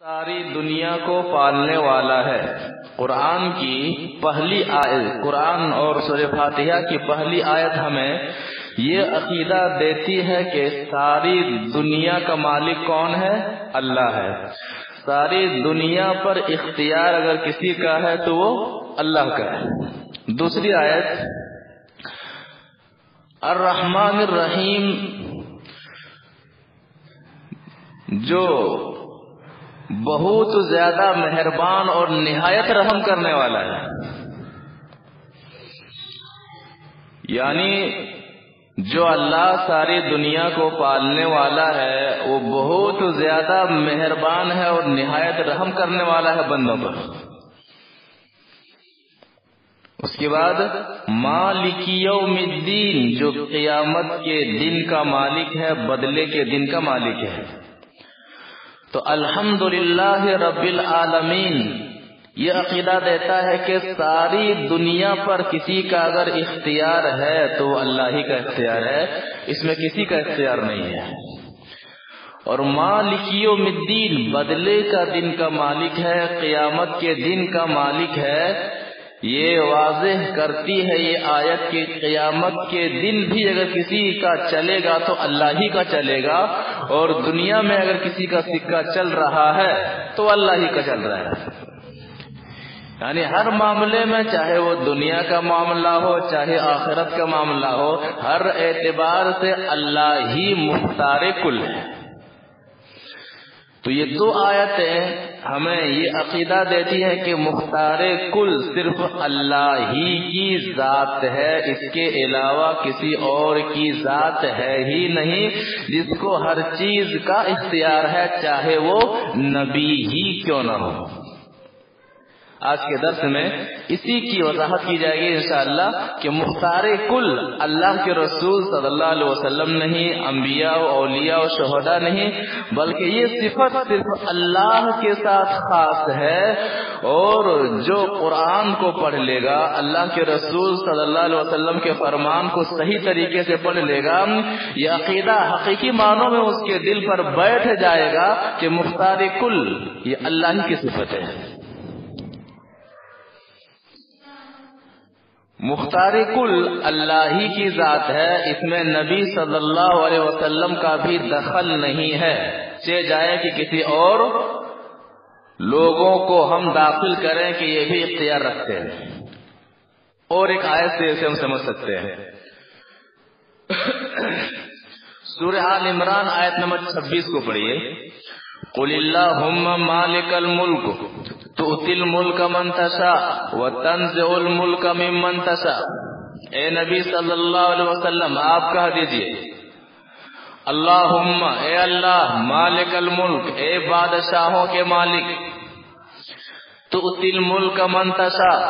ساری دنیا کو پالنے والا ہے۔ قرآن کی پہلی آیت، قرآن اور سورہ فاتحہ کی پہلی آیت ہمیں یہ عقیدہ دیتی ہے کہ ساری دنیا کا مالک کون ہے؟ اللہ ہے۔ ساری دنیا پر اختیار اگر کسی کا ہے تو وہ اللہ کا ہے۔ دوسری آیت الرحمن الرحیم، جو بہت زیادہ مہربان اور نہایت رحم کرنے والا ہے، یعنی جو اللہ ساری دنیا کو پالنے والا ہے وہ بہت زیادہ مہربان ہے اور نہایت رحم کرنے والا ہے بندوں پر۔ اس کے بعد مالک یوم الدین، جو قیامت کے دن کا مالک ہے، بدلے کے دن کا مالک ہے۔ تو الحمدللہ رب العالمین یہ عقیدہ دیتا ہے کہ ساری دنیا پر کسی کا اگر اختیار ہے تو وہ اللہ ہی کا اختیار ہے، اس میں کسی کا اختیار نہیں ہے۔ اور مالک یوم الدین، بدلے کا دن کا مالک ہے، قیامت کے دن کا مالک ہے۔ یہ واضح کرتی ہے یہ آیت کہ قیامت کے دن بھی اگر کسی کا چلے گا تو اللہ ہی کا چلے گا، اور دنیا میں اگر کسی کا سکہ چل رہا ہے تو اللہ ہی کا چل رہا ہے۔ یعنی ہر معاملے میں، چاہے وہ دنیا کا معاملہ ہو چاہے آخرت کا معاملہ ہو، ہر اعتبار سے اللہ ہی مختار کل ہے۔ تو یہ دو آیتیں ہمیں یہ عقیدہ دیتی ہے کہ مختار کل صرف اللہ ہی کی ذات ہے، اس کے علاوہ کسی اور کی ذات ہے ہی نہیں جس کو ہر چیز کا اختیار ہے، چاہے وہ نبی ہی کیوں نہ ہو۔ آج کے درس میں اسی کی وضاحت کی جائے گی انشاءاللہ کہ مختار کل اللہ کے رسول صلی اللہ علیہ وسلم نہیں، انبیاء و اولیاء و شہداء نہیں، بلکہ یہ صفت صرف اللہ کے ساتھ خاص ہے۔ اور جو قرآن کو پڑھ لے گا، اللہ کے رسول صلی اللہ علیہ وسلم کے فرمان کو صحیح طریقے سے پڑھ لے گا، یہ عقیدہ حقیقی معنوں میں اس کے دل پر بیٹھ جائے گا کہ مختار کل یہ اللہ ہی کی صفت ہے۔ مختار کل اللہ ہی کی ذات ہے، اس میں نبی صلی اللہ علیہ وسلم کا بھی دخل نہیں ہے، چاہے جائے کہ کسی اور لوگوں کو ہم داخل کریں کہ یہ بھی اختیار رکھتے ہیں۔ اور ایک آیت سے اسے ہم سمجھ سکتے ہیں، سورہ آل عمران آیت نمبر 26 کو پڑھیے۔ قل اللہم مالک الملک تؤتی الملک من تشاء وتنزع الملک ممن تشاء۔ اے نبی صلی اللہ علیہ وسلم آپ کہہ دیجئے، اللہم اے اللہ، مالک الملک اے بادشاہوں کے مالک، تؤتی الملک من تشاء،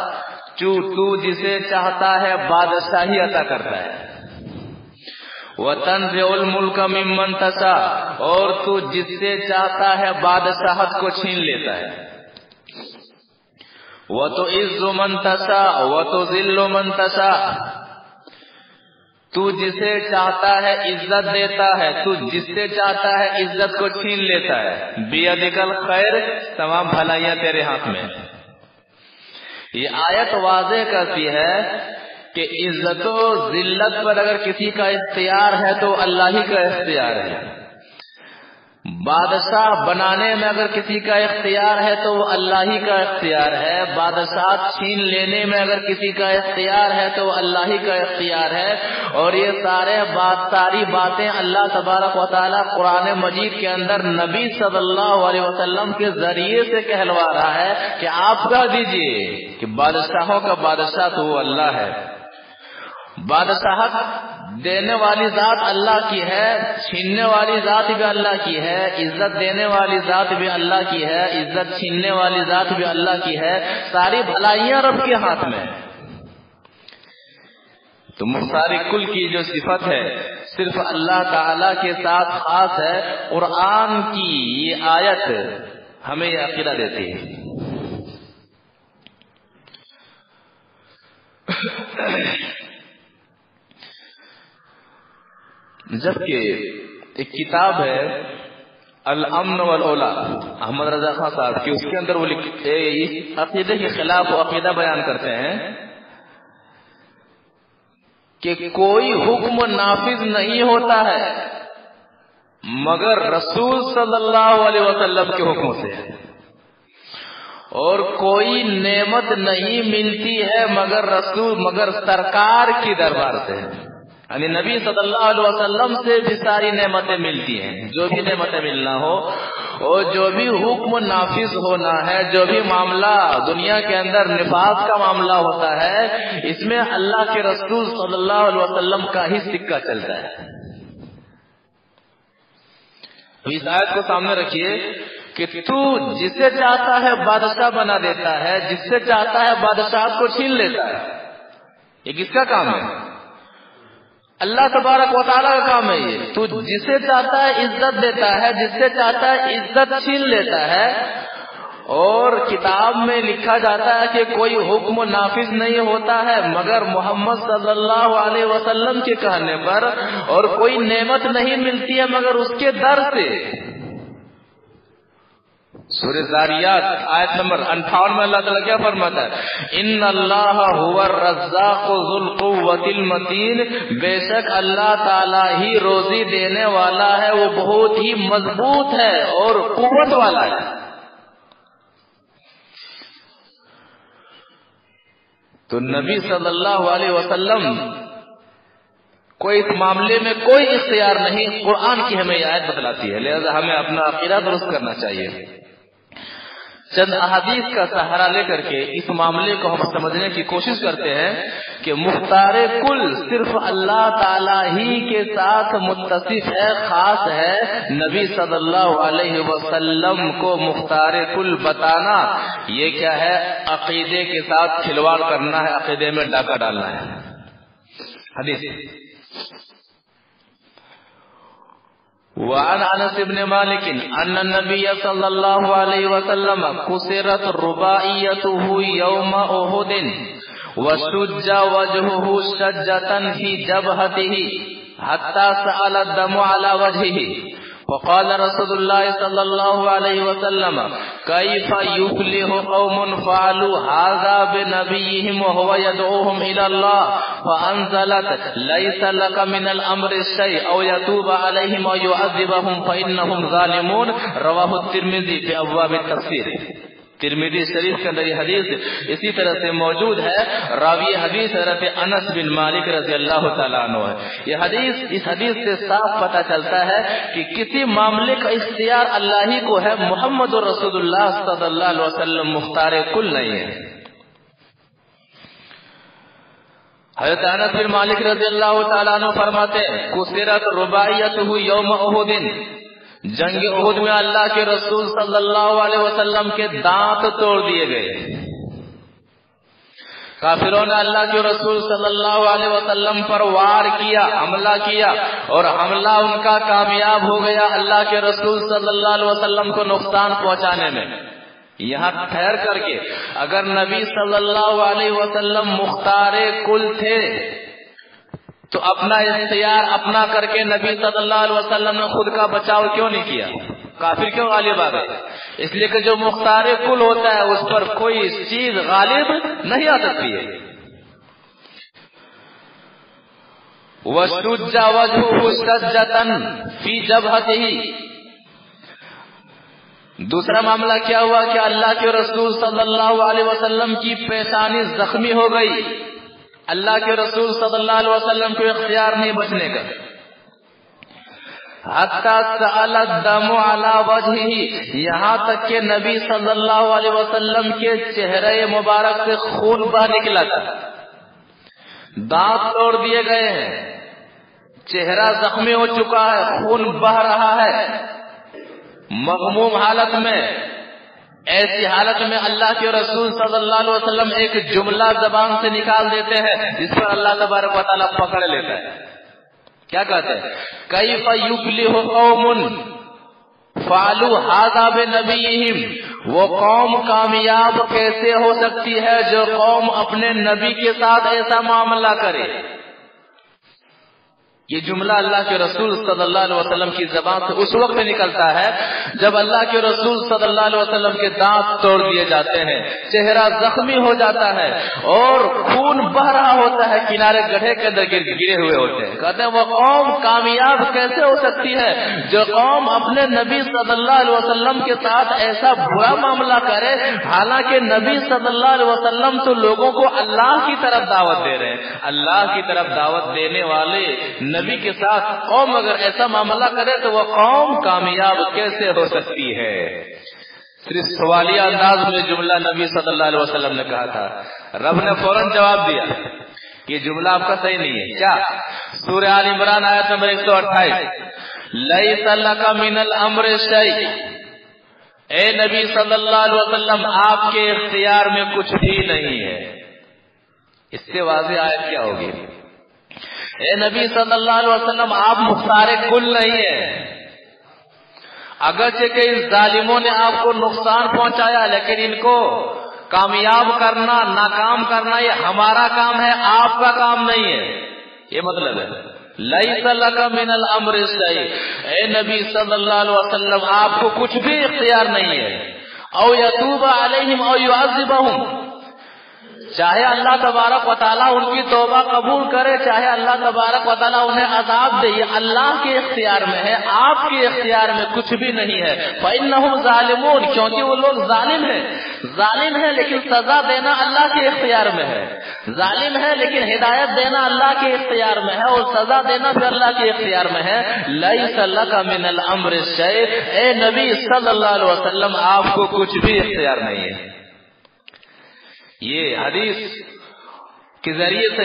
تو جسے چاہتا ہے بادشاہی عطا کرتا ہے، وَتَنزِعُ الْمُلْكَ مِمَّنْ تَشَاءُ، اور تو جس سے چاہتا ہے بادشاہت کو چھین لیتا ہے، وَتُعِزُّ مَنْ تَشَاءُ وَتُذِلُّ مَنْ تَشَاءُ، تو جسے چاہتا ہے عزت دیتا ہے، تو جس سے چاہتا ہے عزت کو چھین لیتا ہے۔ بِيَدِكَ الْخَيْرُ، تمام بھلائیاں تیرے ہاتھ میں۔ یہ آیت واضح کرتی ہے کہ عزت و ذلت پر اگر کسی کا اختیار ہے تو اللہ ہی کا اختیار ہے۔ بادشاہ بنانے میں اگر کسی کا اختیار ہے تو وہ اللہ ہی کا اختیار ہے۔ بادشاہ چھین لینے میں اگر کسی کا اختیار ہے تو وہ اللہ ہی کا اختیار ہے۔ اور یہ ساری باتیں اللہ تبارک و تعالیٰ قرآن مجید کے اندر نبی صلی اللہ علیہ وسلم کے ذریعے سے کہلوا رہا ہے کہ آپ کہہ دیجئے کہ بادشاہوں کا بادشاہ تو وہ اللہ ہے۔ بادشاہت دینے والی ذات اللہ کی ہے، چھیننے والی ذات بھی اللہ کی ہے، عزت دینے والی ذات بھی اللہ کی ہے، عزت چھیننے والی ذات بھی اللہ کی ہے، ساری بھلائیاں رب کے ہاتھ میں۔ تو مختار کل کی جو صفت ہے صرف اللہ تعالی کے ساتھ خاص ہے۔ قرآن کی یہ آیت ہمیں یہ عقیدہ دیتی ہے۔ جبکہ ایک کتاب ہے الامن والاولا احمد رضا خان صاحب کی، اس کے اندر وہ اس عقیدے کے خلاف وہ عقیدہ بیان کرتے ہیں کہ کوئی حکم نافذ نہیں ہوتا ہے مگر رسول صلی اللہ علیہ وسلم کے حکم سے، اور کوئی نعمت نہیں ملتی ہے مگر سرکار کی دربار سے، یعنی نبی صلی اللہ علیہ وسلم سے بھی ساری نعمتیں ملتی ہیں، جو بھی نعمتیں ملنا ہو اور جو بھی حکم نافذ ہونا ہے، جو بھی معاملہ دنیا کے اندر نفاذ کا معاملہ ہوتا ہے، اس میں اللہ کے رسول صلی اللہ علیہ وسلم کا ہی سکہ چلتا ہے۔ اس آیت کو سامنے رکھیے کہ تو جسے چاہتا ہے بادشاہ بنا دیتا ہے، جس سے چاہتا ہے بادشاہ کو چھین لیتا ہے۔ یہ کس کا کام ہے؟ اللہ تبارک و تعالیٰ کا کام ہے یہ۔ تو جسے چاہتا ہے عزت دیتا ہے، جس سے چاہتا ہے عزت چھین لیتا ہے، اور کتاب میں لکھا جاتا ہے کہ کوئی حکم نافذ نہیں ہوتا ہے مگر محمد صلی اللہ علیہ وسلم کے کہنے پر، اور کوئی نعمت نہیں ملتی ہے مگر اس کے در سے۔ سورہ ذاریات آیت نمبر 58 میں اللہ تعالیٰ کیا فرماتا ہے؟ ان اللہ هو الرزاق ذو القوة المتین، بے شک اللہ تعالیٰ ہی روزی دینے والا ہے، وہ بہت ہی مضبوط ہے اور قوت والا ہے۔ تو نبی صلی اللہ علیہ وسلم کو اس معاملے میں کوئی اختیار نہیں، قرآن کی ہمیں یہ آیت بتلاتی ہے، لہذا ہمیں اپنا عقیدہ درست کرنا چاہیے۔ چند احادیث کا سہارا لے کر کے اس معاملے کو ہم سمجھنے کی کوشش کرتے ہیں کہ مختار کل صرف اللہ تعالی ہی کے ساتھ متصف ہے، خاص ہے۔ نبی صلی اللہ علیہ وسلم کو مختار کل بتانا یہ کیا ہے؟ عقیدے کے ساتھ کھلواڑ کرنا ہے، عقیدے میں ڈاکہ ڈالنا ہے۔ حدیث وعن انس بن مالک ان النبي صلى الله عليه وسلم كسرت رباعيته يوم احد وشج وجهه شجة في جبهته حتى سأل الدم على وجهه، وقال رسول الله صلى الله عليه وسلم كيف يفلح قوم فعلوا هذا بنبيهم وهو يدعوهم إلى الله، فأنزلت ليس لك من الأمر شيء أو يتوب عليهم أو يعذبهم فإنهم ظالمون، رواه الترمذي في أبواب التفسير۔ ترمذی شریف کے اندر یہ حدیث اسی طرح سے موجود ہے۔ راوی حدیث حضرت انس بن مالک رضی اللہ تعالیٰ عنہ ہے۔ یہ حدیث، اس حدیث سے صاف پتہ چلتا ہے کہ کسی معاملے کا اختیار اللہ ہی کو ہے، محمد رسول اللہ صلی اللہ علیہ وسلم مختار کل نہیں ہے۔ حضرت انس بن مالک رضی اللہ تعالیٰ عنہ فرماتے ہیں کسرت رباعیتہ یوم احد، جنگ احد میں اللہ کے رسول صلی اللہ علیہ وسلم کے دانت توڑ دیے گئے۔ کافروں نے اللہ کے رسول صلی اللہ علیہ وسلم پر وار کیا، حملہ کیا، اور حملہ ان کا کامیاب ہو گیا اللہ کے رسول صلی اللہ علیہ وسلم کو نقصان پہنچانے میں۔ یہاں ٹھہر کر کے اگر نبی صلی اللہ علیہ وسلم مختار کل تھے تو اپنا اختیار اپنا کر کے نبی صلی اللہ علیہ وسلم نے خود کا بچاؤ کیوں نہیں کیا؟ کافر کیوں غالب آ گئے؟ اس لیے کہ جو مختار کل ہوتا ہے اس پر کوئی چیز غالب نہیں آ سکتی ہے۔ وَاشْتُجَّ وَجْهُهُ شَجَّةً فِي جَبْهَتِهِ، دوسرا معاملہ کیا ہوا کہ اللہ کے رسول صلی اللہ علیہ وسلم کی پیشانی زخمی ہو گئی۔ اللہ کے رسول صلی اللہ علیہ وسلم کو اختیار نہیں بچنے کا۔ حتی سأل الدم علی وجہہ، یہاں تک کہ نبی صلی اللہ علیہ وسلم کے چہرے مبارک سے خون بہ نکلا تھا، دانت توڑ دیے گئے ہیں، چہرہ زخمی ہو چکا ہے، خون بہ رہا ہے، مغموم حالت میں، ایسی حالت میں اللہ کے رسول صلی اللہ علیہ وسلم ایک جملہ زبان سے نکال دیتے ہیں جس پر اللہ تبارک و تعالیٰ پکڑ لیتا ہے۔ کیا کہتے ہیں؟ کیف یفلح قوم فعلوا ھذا بنبیہم، وہ قوم کامیاب کیسے ہو سکتی ہے جو قوم اپنے نبی کے ساتھ ایسا معاملہ کرے۔ یہ جملہ اللہ کے رسول صلی اللہ علیہ وسلم کی زبان سے اس وقت نکلتا ہے جب اللہ کے رسول صلی اللہ علیہ وسلم کے دانت توڑ دیے جاتے ہیں، چہرہ زخمی ہو جاتا ہے اور خون بہ رہا ہوتا ہے، کنارے گڑھے کے اندر گرے ہوئے ہوتے ہیں. کہتے ہیں وہ قوم کامیاب کیسے ہو سکتی ہے جو قوم اپنے نبی صلی اللہ علیہ وسلم کے ساتھ ایسا برا معاملہ کرے، حالانکہ نبی صلی اللہ علیہ وسلم تو لوگوں کو اللہ کی طرف دعوت دے رہے ہیں. اللہ کی طرف دعوت دینے والے نبی کے ساتھ قوم اگر ایسا معاملہ کرے تو وہ قوم کامیاب کیسے ہو سکتی ہے؟ صرف سوالیہ انداز میں جملہ نبی صلی اللہ علیہ وسلم نے کہا تھا. رب نے فوراً جواب دیا کہ جملہ آپ کا صحیح نہیں ہے. کیا؟ سورہ آل عمران آیت نمبر 128، لیس لک من الامر شیء، اے نبی صلی اللہ علیہ وسلم آپ کے اختیار میں کچھ بھی نہیں ہے. اس سے واضح آیت کیا ہوگی؟ اے نبی صلی اللہ علیہ وسلم آپ مختار کل نہیں ہیں. اگرچہ کہ ان ظالموں نے آپ کو نقصان پہنچایا لیکن ان کو کامیاب کرنا، ناکام کرنا یہ ہمارا کام ہے، آپ کا کام نہیں ہے. یہ مطلب ہے لیس لک من الامر شیء، اے نبی صلی اللہ علیہ وسلم آپ کو کچھ بھی اختیار نہیں ہے. او یتوب علیہم او یعذبہم، چاہے اللہ تبارک و تعالیٰ ان کی توبہ قبول کرے، چاہے اللہ تبارک و تعالیٰ انہیں عذاب دے، یہ اللہ کے اختیار میں ہے، آپ کے اختیار میں کچھ بھی نہیں ہے. فإنہم ظالمون، کیونکہ وہ لوگ ظالم ہیں لیکن سزا دینا اللہ کے اختیار میں ہے. ظالم ہے لیکن ہدایت دینا اللہ کے اختیار میں ہے اور سزا دینا بھی اللہ کے اختیار میں ہے. لیس لک من الامر شیء، اے نبی صلی اللہ علیہ وسلم آپ کو کچھ بھی اختیار نہیں ہے. یہ حدیث کے ذریعے سے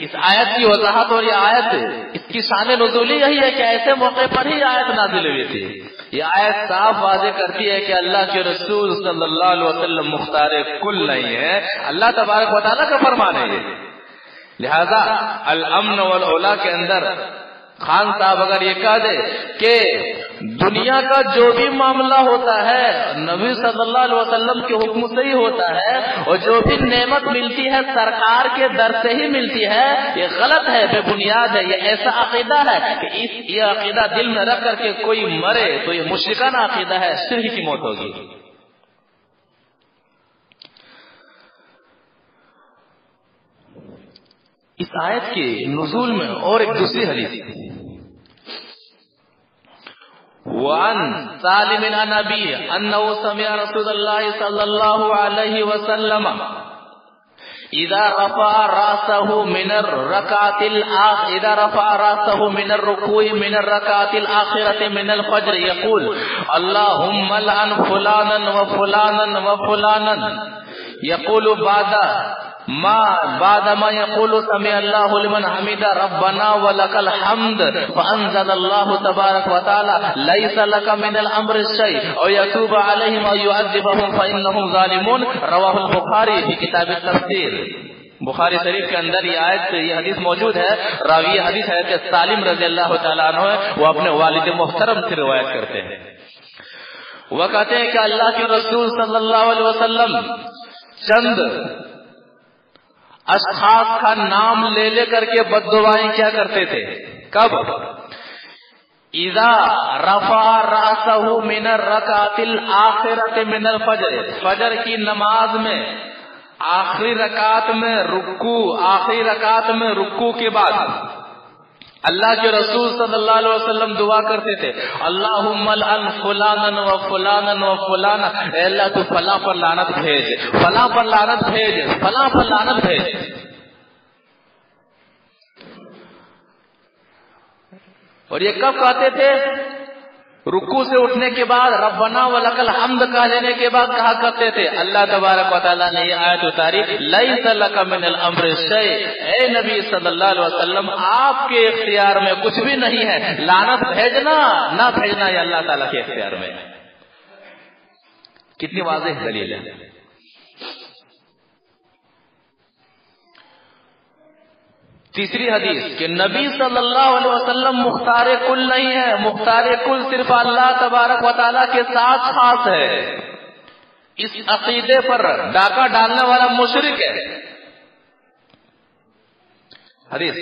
اس آیت کی وضاحت، اور یہ آیت اس کی شان نزولی یہی ہے کہ ایسے موقع پر ہی آیت نازل ہوئی تھی. یہ آیت صاف واضح کرتی ہے کہ اللہ کے رسول صلی اللہ علیہ وسلم مختار کل نہیں ہے، اللہ تبارک و تعالیٰ کا فرمان ہے یہ. لہذا الامن والعلا کے اندر خان صاحب اگر یہ کہہ دے کہ دنیا کا جو بھی معاملہ ہوتا ہے نبی صلی اللہ علیہ وسلم کے حکم سے ہی ہوتا ہے، اور جو بھی نعمت ملتی ہے سرکار کے در سے ہی ملتی ہے، یہ غلط ہے، بے بنیاد ہے. یہ ایسا عقیدہ ہے کہ یہ عقیدہ دل میں رکھ کر کے کوئی مرے تو یہ مشرکانہ عقیدہ ہے، شرک کی موت ہوگی. اس آیت کے نزول میں اور ایک دوسری حدیث، وعن سالم عن ابي انه سمع رسول الله صلى الله عليه وسلم اذا رفع راسه من الركوع من الركعه الاخره من الفجر يقول اللهم لعن فلانا وفلانا وفلانا، يقول بعد ما يقول سمع الله لمن حمد ربنا ولك الحمد، فانزل الله تبارك وتعالى ليس لك من الامر شيء او يتوب عليهم او يعذبهم فانهم ظالمون. رواه البخاری في کتاب التفسیر. بخاری شریف کے اندر یہ حدیث موجود ہے. راوی حدیث ہے کہ سالم رضی اللہ تعالیٰ عنہ وہ اپنے والد محترم سے روایت کرتے ہیں. وہ کہتے ہیں کہ اللہ کے رسول صلی اللہ علیہ وسلم چند اشخاص کا نام لے لے کر کے بد دعائیں کیا کرتے تھے. کب؟ اذا رفع رأسه من الرکعۃ الآخرۃ من الفجر، فجر کی نماز میں آخری رکعت میں رکوع کے بعد اللہ کے رسول صلی اللہ علیہ وسلم دعا کرتے تھے اللہم لعن فلانا و فلانا و فلانا، اے اللہ تو فلاں پر لعنت بھیج، فلاں پر لعنت بھیج، فلاں پر لعنت بھیج. اور یہ کب کہتے تھے؟ رکوع سے اٹھنے کے بعد ربنا ولک الحمد کہہ لینے کے بعد کہا کرتے تھے. اللہ تبارک و تعالیٰ نے یہ آیت اتاری لیس لک من الامر شیء، اے نبی صلی اللہ علیہ وسلم آپ کے اختیار میں کچھ بھی نہیں ہے، لعنت بھیجنا نہ بھیجنا یہ اللہ تعالیٰ کے اختیار میں. کتنی واضح دلیل ہے. تیسری حدیث کہ نبی صلی اللہ علیہ وسلم مختار کل نہیں ہے، مختار کل صرف اللہ تبارک و تعالیٰ کے ساتھ خاص ہے. اس عقیدے پر ڈاکہ ڈالنے والا مشرک ہے. حدیث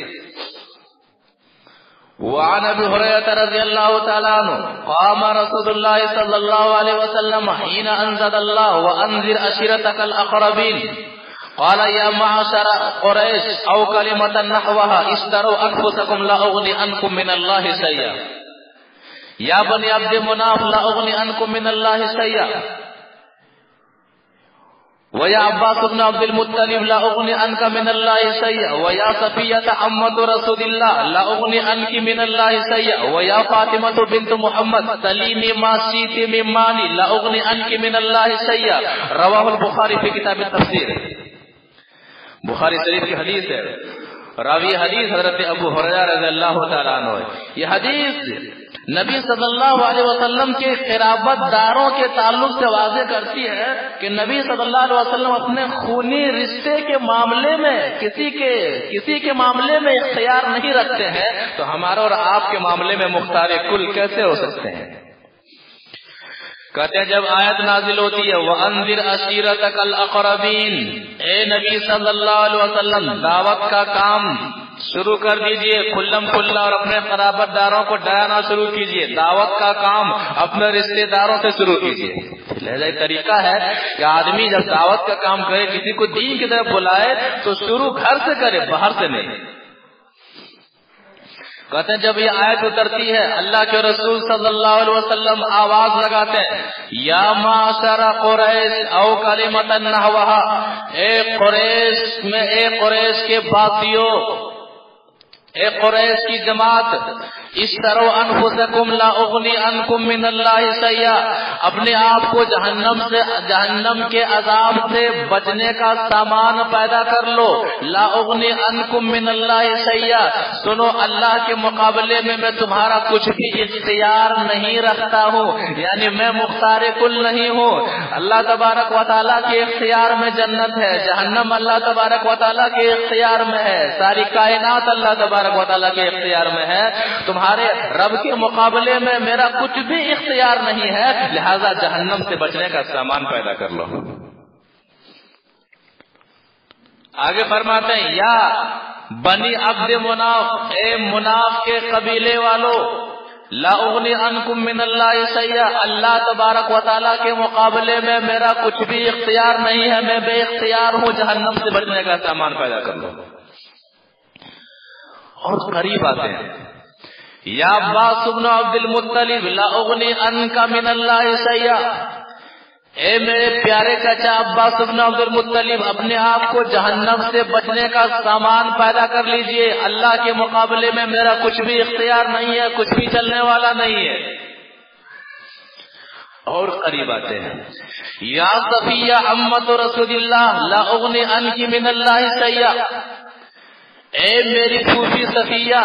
وعن ابي هريره رضي الله تعالى عنه قام رسول الله صلى الله عليه وسلم حين انزل الله وانذر عشيرتك الاقربين قال يا معشر قريش او كلمه نحوها اشتروا انفسكم لا اغني عنكم من الله شيئا يا بني عبد مناف لا اغني عنكم من الله شيئا ويا عباس بن عبد المطلب لا اغني عنك من الله شيئا ويا صفية عمة رسول الله لا اغني عنك من الله شيئا ويا فاطمة بنت محمد سليني ما شئت من مالي لا اغني عنك من الله شيئا رواه البخاری في کتاب التفسیر. بخاری شریف کی حدیث ہے. راوی حدیث حضرت ابو ہریرہ رضی اللہ تعالیٰ عنہ ہے. یہ حدیث نبی صلی اللہ علیہ وسلم کے قرابت داروں کے تعلق سے واضح کرتی ہے کہ نبی صلی اللہ علیہ وسلم اپنے خونی رشتے کے معاملے میں کسی کے معاملے میں اختیار نہیں رکھتے ہیں، تو ہمارا اور آپ کے معاملے میں مختار کل کیسے ہو سکتے ہیں؟ کہتے ہیں جب آیت نازل ہوتی ہے وَأَنذِرْ عَشِيرَتَكَ الْأَقْرَبِينَ، اے نبی صلی اللہ علیہ وسلم دعوت کا کام شروع کر دیجئے کھلم کھلا اور اپنے قرابت داروں کو ڈرانا شروع کیجئے. دعوت کا کام اپنے رشتے داروں سے شروع کیجئے. لہذا طریقہ ہے کہ آدمی جب دعوت کا کام کرے، کسی کو دین کی طرف بلائے تو شروع گھر سے کرے، باہر سے نہیں. کہتے ہیں جب یہ آیت اترتی ہے اللہ کے رسول صلی اللہ علیہ وسلم آواز لگاتے ہیں یا معاشر قریش او کلمۃ نحوها، اے قریش کے باسیوں، اے قریش کی جماعت، اشتروا انفسکم لا اغنی عنکم من اللہ شیئا، اپنے آپ کو جہنم کے عذاب سے بچنے کا سامان پیدا کر لو. لا اغنی عنکم من اللہ شیئا، سنو اللہ کے مقابلے میں تمہارا کچھ بھی اختیار نہیں رکھتا ہوں، یعنی میں مختار کل نہیں ہوں. اللہ تبارک و تعالیٰ کے اختیار میں جنت ہے، جہنم اللہ تبارک و تعالیٰ کے اختیار میں ہے، ساری کائنات اللہ تبارک و تعالیٰ کے اختیار میں ہے. تمہارے رب کے مقابلے میں میرا کچھ بھی اختیار نہیں ہے، لہذا جہنم سے بچنے کا سامان پیدا کر لو. آگے فرماتے ہیں یا بنی عبد مناف، اے مناف کے قبیلے والوں، لا اغنی عنکم من اللہ شیئا، اللہ تبارک و تعالیٰ کے مقابلے میں میرا کچھ بھی اختیار نہیں ہے، میں بے اختیار ہوں، جہنم سے بچنے کا سامان پیدا کر لو. اور قریب آتے ہیں یا عباس بن عبد المطلب لا اغنی عنک من اللہ شیئا، اے میرے پیارے چچا عباس بن عبد المطلب اپنے آپ کو جہنم سے بچنے کا سامان پیدا کر لیجئے، اللہ کے مقابلے میں میرا کچھ بھی اختیار نہیں ہے، کچھ بھی چلنے والا نہیں ہے. اور قریب آتے ہیں یا صفیہ عمۃ رسول اللہ لا اغنی عنک من اللہ شیئا، اے میری پھوپھی صفیہ،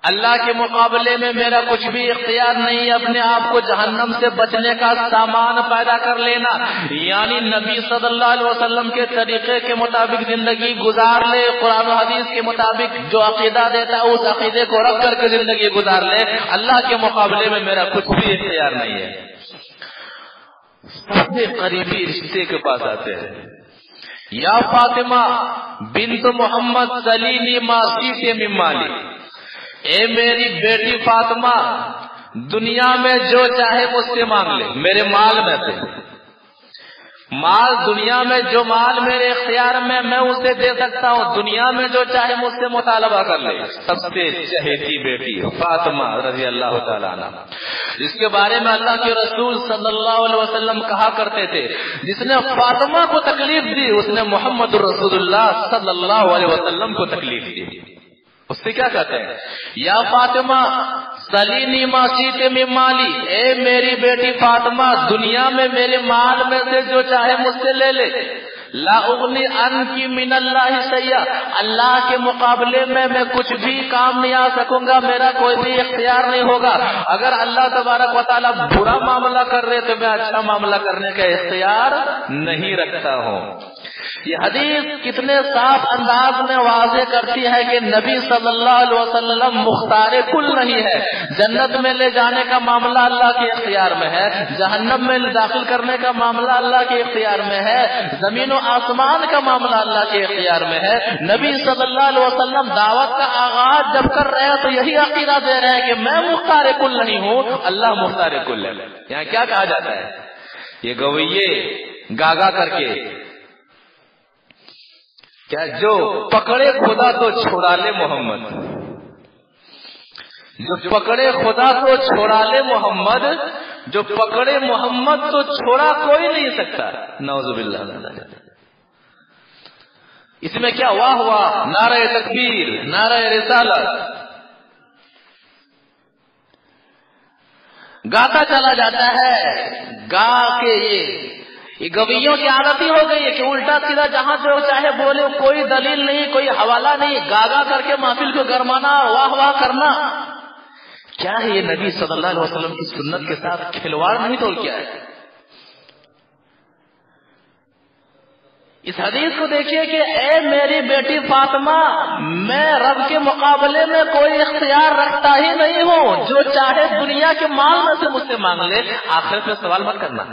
اللہ کے مقابلے میں میرا کچھ بھی اختیار نہیں ہے، اپنے آپ کو جہنم سے بچنے کا سامان پیدا کر لینا، یعنی نبی صلی اللہ علیہ وسلم کے طریقے کے مطابق زندگی گزار لے، قرآن و حدیث کے مطابق جو عقیدہ دیتا ہے اس عقیدے کو رکھ کر کے زندگی گزار لے. اللہ کے مقابلے میں میرا کچھ بھی اختیار نہیں ہے. سب سے قریبی رشتے کے پاس آتے ہیں یا فاطمہ بنت محمد سلینی ما شئت من مالی، اے میری بیٹی فاطمہ دنیا میں جو چاہے مجھ سے مانگ لے، میرے مال میں سے مال، دنیا میں جو مال میرے اختیار میں میں اسے دے سکتا ہوں، دنیا میں جو چاہے مجھ سے مطالبہ کر لے. سب سے چہیتی بیٹی فاطمہ رضی اللہ تعالیٰ عنہ، جس کے بارے میں اللہ کے رسول صلی اللہ علیہ وسلم کہا کرتے تھے جس نے فاطمہ کو تکلیف دی اس نے محمد رسول اللہ صلی اللہ علیہ وسلم کو تکلیف دی. اس سے کیا کہتے ہیں یا فاطمہ سلینی ما شئت من مالی، اے میری بیٹی فاطمہ دنیا میں میرے مال میں سے جو چاہے مجھ سے لے لے. لا اغنی عنک من اللہ شیئا، اللہ کے مقابلے میں کچھ بھی کام نہیں آ سکوں گا، میرا کوئی بھی اختیار نہیں ہوگا. اگر اللہ تبارک و تعالیٰ برا معاملہ کر رہے تو میں اچھا معاملہ کرنے کا اختیار نہیں رکھتا ہوں. یہ حدیث کتنے صاف انداز میں واضح کرتی ہے کہ نبی صلی اللہ علیہ وسلم مختار کل نہیں ہے. جنت میں لے جانے کا معاملہ اللہ کے اختیار میں ہے, جہنم میں داخل کرنے کا معاملہ اللہ کے اختیار میں ہے, زمین و آسمان کا معاملہ اللہ کے اختیار میں ہے. نبی صلی اللہ علیہ وسلم دعوت کا آغاز جب کر رہے ہیں تو یہی عقیدہ دے رہے ہیں کہ میں مختار کل نہیں ہوں, اللہ مختار کل ہے. یہاں کیا کہا جاتا ہے, یہ گویے گاگا کر کے کیا جو پکڑے خدا تو چھوڑا لے محمد, جو پکڑے خدا تو چھوڑا لے محمد, جو پکڑے محمد تو چھوڑا کوئی نہیں سکتا. نعوذ باللہ. اس میں کیا واہ واہ, نعرہ تکبیر, نعرہ رسالت, گاتا چلا جاتا ہے. گا کے یہ گویوں کی عادت ہی ہو گئی ہے کہ الٹا سیدھا جہاں جو چاہے بولے, کوئی دلیل نہیں, کوئی حوالہ نہیں, گاگا کر کے محفل کو گرمانا, واہ واہ کرنا. کیا ہے یہ نبی صلی اللہ علیہ وسلم کی سنت کے ساتھ کھلواڑ نہیں تو کیا ہے؟ اس حدیث کو دیکھیے کہ اے میری بیٹی فاطمہ, میں رب کے مقابلے میں کوئی اختیار رکھتا ہی نہیں ہوں, جو چاہے دنیا کے مال میں سے مجھ سے مانگ لے, آخرت میں سوال مت کرنا.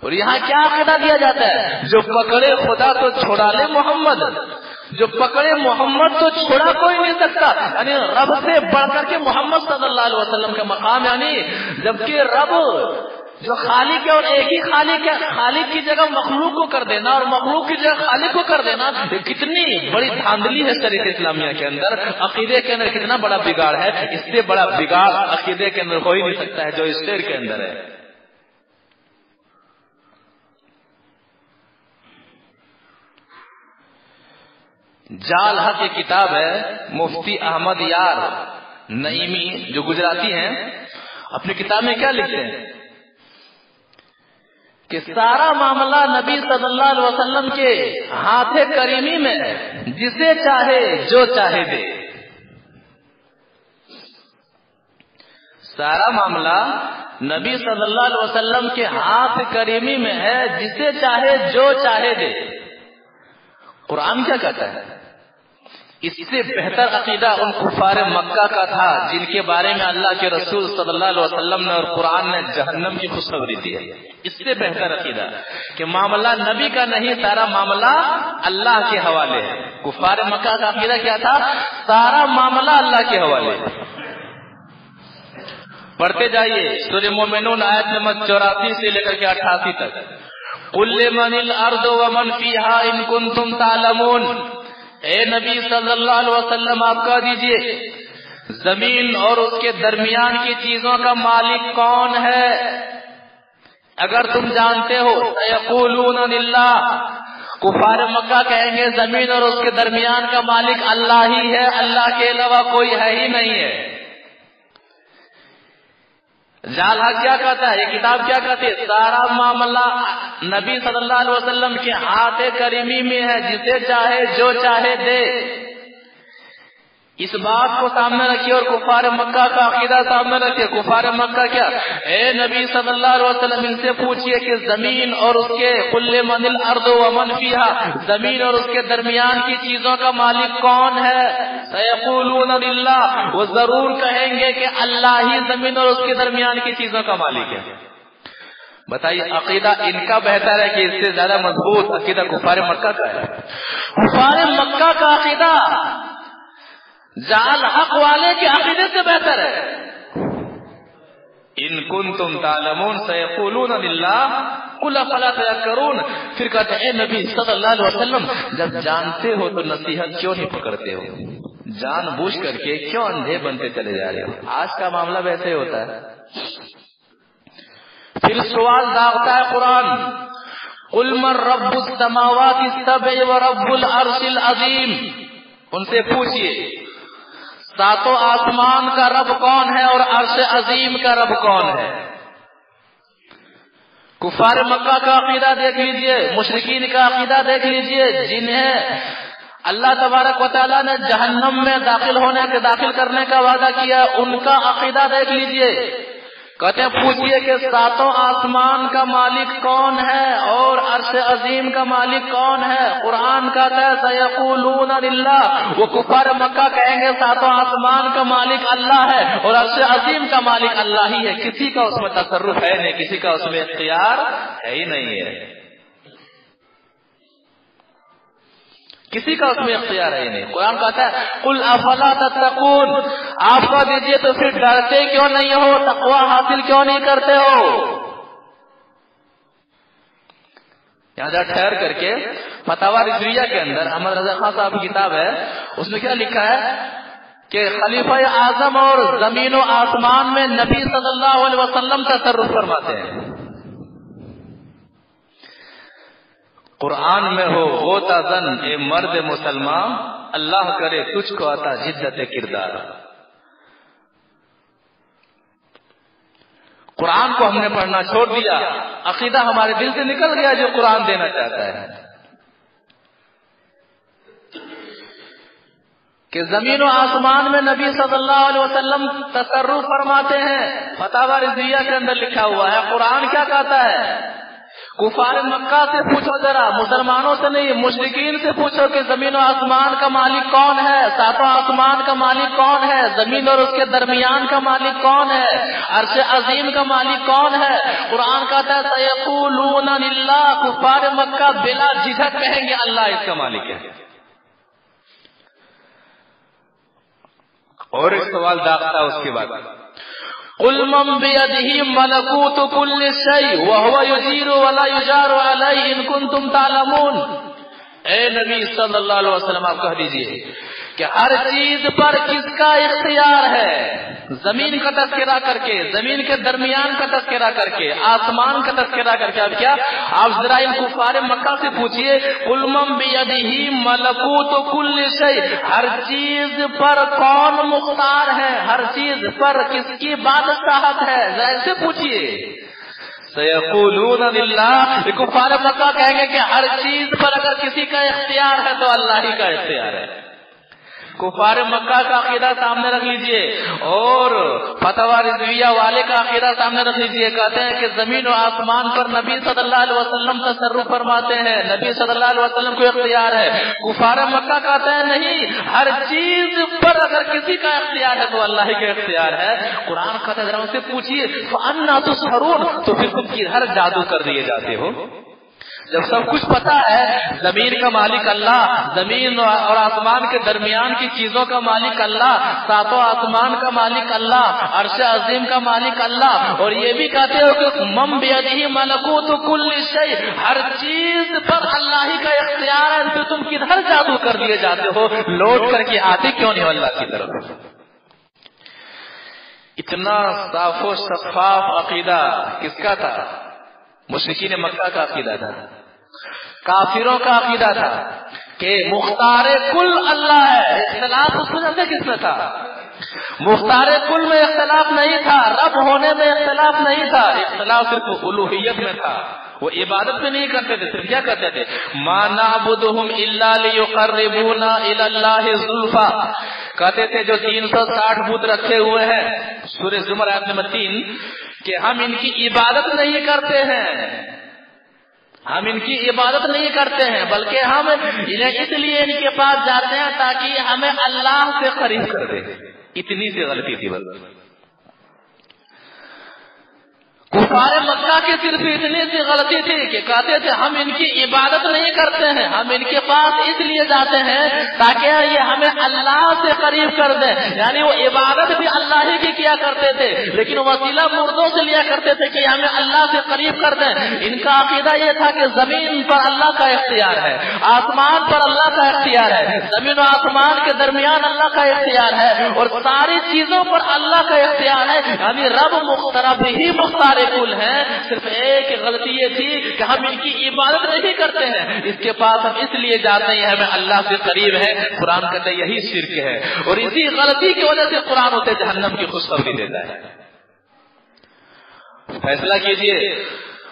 اور یہاں کیا عقیدہ دیا جاتا ہے, جو پکڑے خدا تو چھوڑا لے محمد, جو پکڑے محمد تو چھوڑا کوئی نہیں سکتا. یعنی رب سے بڑھ کر کے محمد صلی اللہ علیہ وسلم کا مقام, یعنی جبکہ رب جو خالق ہے اور ایک ہی خالق ہے, خالق کی جگہ مخلوق کو کر دینا اور مخلوق کی جگہ خالق کو کر دینا, کتنی بڑی دھاندلی ہے شریعت اسلامیہ کے اندر. عقیدے کے اندر کتنا بڑا بگاڑ ہے, اس سے بڑا بگاڑ عقیدے کے اندر ہو ہی نہیں سکتا ہے جو اس شعر کے اندر ہے. جال حق کی کتاب ہے, مفتی احمد یار نعیمی جو گجراتی ہیں, اپنی کتاب میں کیا لکھتے ہیں کہ سارا معاملہ نبی صلی اللہ علیہ وسلم کے ہاتھ کریمی میں ہے, جسے چاہے جو چاہے دے. سارا معاملہ نبی صلی اللہ علیہ وسلم کے ہاتھ کریمی میں ہے, جسے چاہے جو چاہے دے. قرآن کیا کہتا ہے؟ اس سے بہتر عقیدہ ان کفار مکہ کا تھا جن کے بارے میں اللہ کے رسول صلی اللہ علیہ وسلم نے اور قرآن نے جہنم کی خوشخبری دی ہے. اس سے بہتر عقیدہ کہ معاملہ نبی کا نہیں, سارا معاملہ اللہ کے حوالے ہے. کفار مکہ کا عقیدہ کیا تھا؟ سارا معاملہ اللہ کے حوالے. پڑھتے جائیے سورہ مومنون آیت نمبر 84 سے لے کر کے 88 تک. قل لمن الارض ومن فيها ان كنتم تعلمون. اے نبی صلی اللہ علیہ وسلم آپ کہہ دیجئے زمین اور اس کے درمیان کی چیزوں کا مالک کون ہے اگر تم جانتے ہو. سیقولون للہ. کفار مکہ کہیں گے زمین اور اس کے درمیان کا مالک اللہ ہی ہے, اللہ کے علاوہ کوئی ہے ہی نہیں ہے. جال حق کیا کہتا ہے, یہ کتاب کیا کہتی ہے؟ سارا معاملہ نبی صلی اللہ علیہ وسلم کے ہاتھ کریمی میں ہے, جسے چاہے جو چاہے دے. اس بات کو سامنے رکھیے اور کفار مکہ کا عقیدہ سامنے رکھیے. کفار مکہ کیا, اے نبی صلی اللہ علیہ وسلم ان سے پوچھئے کہ زمین اور اس کے قل من الارض ومن فيها, زمین اور اس کے درمیان کی چیزوں کا مالک کون ہے؟ سیقولون للہ. وہ ضرور کہیں گے کہ اللہ ہی زمین اور اس کے درمیان کی چیزوں کا مالک ہے. بتائیے عقیدہ ان کا بہتر ہے کہ اس سے زیادہ مضبوط عقیدہ کفار مکہ کا ہے؟ کفار مکہ کا عقیدہ جعل حق والے کے عقیدے سے بہتر ہے. ان کنتم تعلمون سیقولون للہ قل افلا تذکرون. پھر کہتے ہیں اے نبی صلی اللہ علیہ وسلم جب جانتے ہو تو نصیحت کیوں نہیں پکڑتے ہو, جان بوجھ کر کے کیوں اندھے بنتے چلے جا رہے ہو؟ آج کا معاملہ ویسے ہوتا ہے. پھر سوال داغتا ہے قرآن, قل من رب السماوات السبع ورب العرش العظیم. ان سے پوچھئے ساتوں آسمان کا رب کون ہے اور عرش عظیم کا رب کون ہے؟ کفار مکہ کا عقیدہ دیکھ لیجئے, مشرکین کا عقیدہ دیکھ لیجئے, جنہیں اللہ تبارک و تعالیٰ نے جہنم میں داخل کرنے کا وعدہ کیا, ان کا عقیدہ دیکھ لیجئے کہتے ہیں پوچھئے کہ ساتوں آسمان کا مالک کون ہے اور عرش عظیم کا مالک کون ہے؟ قرآن کہتا ہے سیقولون للہ، وہ کفار مکہ کہیں گے ساتوں آسمان کا مالک اللہ ہے اور عرش عظیم کا مالک اللہ ہی ہے، کسی کا اس میں تصرف ہے نہیں، کسی کا اس میں اختیار ہے ہی نہیں ہے، کسی کا اس میں اختیار ہے ہی نہیں۔ قرآن کہتا ہے قل افلا تتقون، آپ کو دیجئے تو پھر ڈرتے کیوں نہیں ہو، تقوی حاصل کیوں نہیں کرتے ہو؟ یہاں جا ٹھہر کر کے فتاوی رضویہ کے اندر احمد رضا خان صاحب کی کتاب ہے، اس میں کیا لکھا ہے کہ خلیفہ اعظم اور زمین و آسمان میں نبی صلی اللہ علیہ وسلم تصرف فرماتے ہیں۔ قرآن میں ہو غوطہ زن اے مرد مسلمان، اللہ کرے تجھ کو عطا جدت کردار۔ قرآن کو ہم نے پڑھنا چھوڑ دیا، عقیدہ ہمارے دل سے نکل گیا جو قرآن دینا چاہتا ہے کہ زمین و آسمان میں نبی صلی اللہ علیہ وسلم تصرف فرماتے ہیں۔ فتاوی رضویہ کے اندر لکھا ہوا ہے، قرآن کیا کہتا ہے؟ کفار مکہ سے پوچھو ذرا، مسلمانوں سے نہیں، مشرکین سے پوچھو کہ زمین و آسمان کا مالک کون ہے، ساتوں آسمان کا مالک کون ہے، زمین اور اس کے درمیان کا مالک کون ہے، عرش عظیم کا مالک کون ہے؟ قرآن کہتا ہے سیقولون للہ، کفار مکہ بلا جھجک کہیں گے اللہ اس کا مالک ہے۔ اور ایک سوال داغتا اس کے بعد، قل من بیدہ ملکوت کل شیء وہو یجیر ولا یجار علیہ ان کنتم تعلمون۔ اے نبی صلی اللہ علیہ وسلم آپ کہہ دیجئے کہ ہر چیز پر کس کا اختیار ہے، زمین کا تذکرہ کر کے، زمین کے درمیان کا تذکرہ کر کے، آسمان کا تذکرہ کر کے، اب کیا آپ ذرا ان کفار مکہ سے پوچھئے قل من بیدہ ملکوت کل شیء، ہر چیز پر کون مختار ہے، ہر چیز پر کس کی بادشاہت ہے، ذرا ان سے پوچھئے۔ سیقولون للہ، کفار مکہ کہیں گے کہ ہر چیز پر اگر کسی کا اختیار ہے تو اللہ ہی کا اختیار ہے۔ کفار مکہ کا عقیدہ سامنے رکھ لیجئے اور فتاوی رضویہ والے کا عقیدہ سامنے رکھ لیجئے، کہتے ہیں کہ زمین و آسمان پر نبی صلی اللہ علیہ وسلم تصرف فرماتے ہیں، نبی صلی اللہ علیہ وسلم کو اختیار ہے۔ کفار مکہ کہتے ہیں نہیں، ہر چیز پر اگر کسی کا اختیار ہے تو اللہ ہی کا اختیار ہے۔ قرآن کہتا ہے ذرا ان سے پوچھئے فَأَنَّا تُسْحَرُونَ، تو پھر تم کدھر جادو کر دیے جاتے ہو؟ جب سب کچھ پتا ہے، زمین کا مالک اللہ، زمین اور آسمان کے درمیان کی چیزوں کا مالک اللہ، ساتوں آسمان کا مالک اللہ، عرش عظیم کا مالک اللہ، اور یہ بھی کہتے ہو کہ من بیدہ ملکوت کل شیء، ہر چیز پر اللہ ہی کا اختیار ہے، تو تم کدھر جادو کر دیے جاتے ہو؟ لوٹ کر کے آتے کیوں نہیں اللہ کی طرف؟ اتنا صاف و شفاف عقیدہ کس کا تھا؟ مشرکین مکہ کا عقیدہ تھا، کافروں کا عقیدہ تھا کہ مختار کل اللہ ہے۔ اختلاف اس وجہ سے کس میں تھا؟ مختار کل میں اختلاف نہیں تھا، رب ہونے میں اختلاف نہیں تھا، اختلاف صرف الوہیت میں تھا۔ وہ عبادت میں نہیں کرتے تھے، صرف کیا کرتے تھے؟ ما نعبدہم الا لیقربونا الی اللہ زلفا، کہتے تھے جو 360 بت رکھے ہوئے ہیں، سورہ زمر آیت نمبر 3، کہ ہم ان کی عبادت نہیں کرتے ہیں، ہم ان کی عبادت نہیں کرتے ہیں، بلکہ ہم انہیں اس لیے ان کے پاس جاتے ہیں تاکہ ہمیں اللہ سے قریب کر دے۔ اتنی سی غلطی تھی بس۔ کفار مکہ کی صرف اتنی سی غلطی تھی کہ کہتے تھے ہم ان کی عبادت نہیں کرتے ہیں، ہم ان کے پاس اس لیے جاتے ہیں تاکہ یہ ہمیں اللہ سے قریب کر دیں، یعنی وہ عبادت بھی اللہ ہی کی کیا کرتے تھے لیکن وسیلہ مردوں سے لیا کرتے تھے کہ ہمیں اللہ سے قریب کر دیں۔ ان کا عقیدہ یہ تھا کہ زمین پر اللہ کا اختیار ہے، آسمان پر اللہ کا اختیار ہے، زمین و آسمان کے درمیان اللہ کا اختیار ہے، اور ساری چیزوں پر اللہ کا اختیار ہے، یعنی رب مخترب ہی مختار کل ہے۔ صرف ایک غلطی یہ تھی کہ ہم ان کی عبادت نہیں کرتے ہیں، اس کے پاس ہم اس لیے جاتے ہیں ہمیں اللہ سے قریب ہے۔ قرآن کہتا ہے یہی شرک ہے، اور اسی غلطی کی وجہ سے قرآن اسے جہنم کی خوشخبری دیتا ہے۔ فیصلہ کیجئے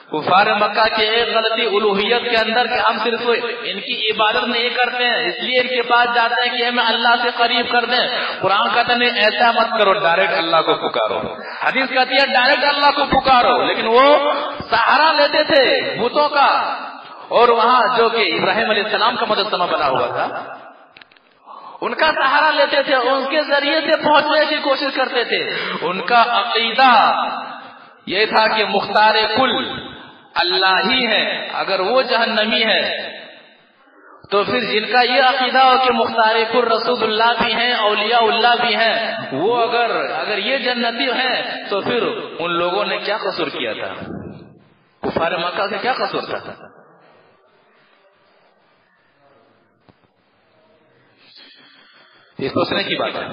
کفار مکہ کی ایک غلطی الوہیت کے اندر کہ ہم صرف ان کی عبادت نہیں کرتے ہیں اس لیے ان کے پاس جاتے ہیں کہ ہمیں اللہ سے قریب کر دیں. قرآن کہتا ہے ایسا مت کرو، ڈائریکٹ اللہ کو پکارو. حدیث کہتی ہے ڈائریکٹ اللہ کو پکارو. لیکن وہ سہارا لیتے تھے بتوں کا، اور وہاں جو کہ ابراہیم علیہ السلام کا مجسمہ بنا ہوا تھا ان کا سہارا لیتے تھے، ان کے ذریعے سے پہنچنے کی کوشش کرتے تھے. ان کا عقیدہ یہ تھا کہ مختار کل اللہ ہی ہے. اگر وہ جہنمی ہے تو پھر جن کا یہ عقیدہ ہو کہ مختار کل رسول اللہ بھی ہیں، اولیاء اللہ بھی ہیں، وہ اگر یہ جنتی ہیں تو پھر ان لوگوں نے کیا قصور کیا تھا؟ کفار مکہ سے کیا قصور تھا؟ یہ سوچنے کی بات ہے.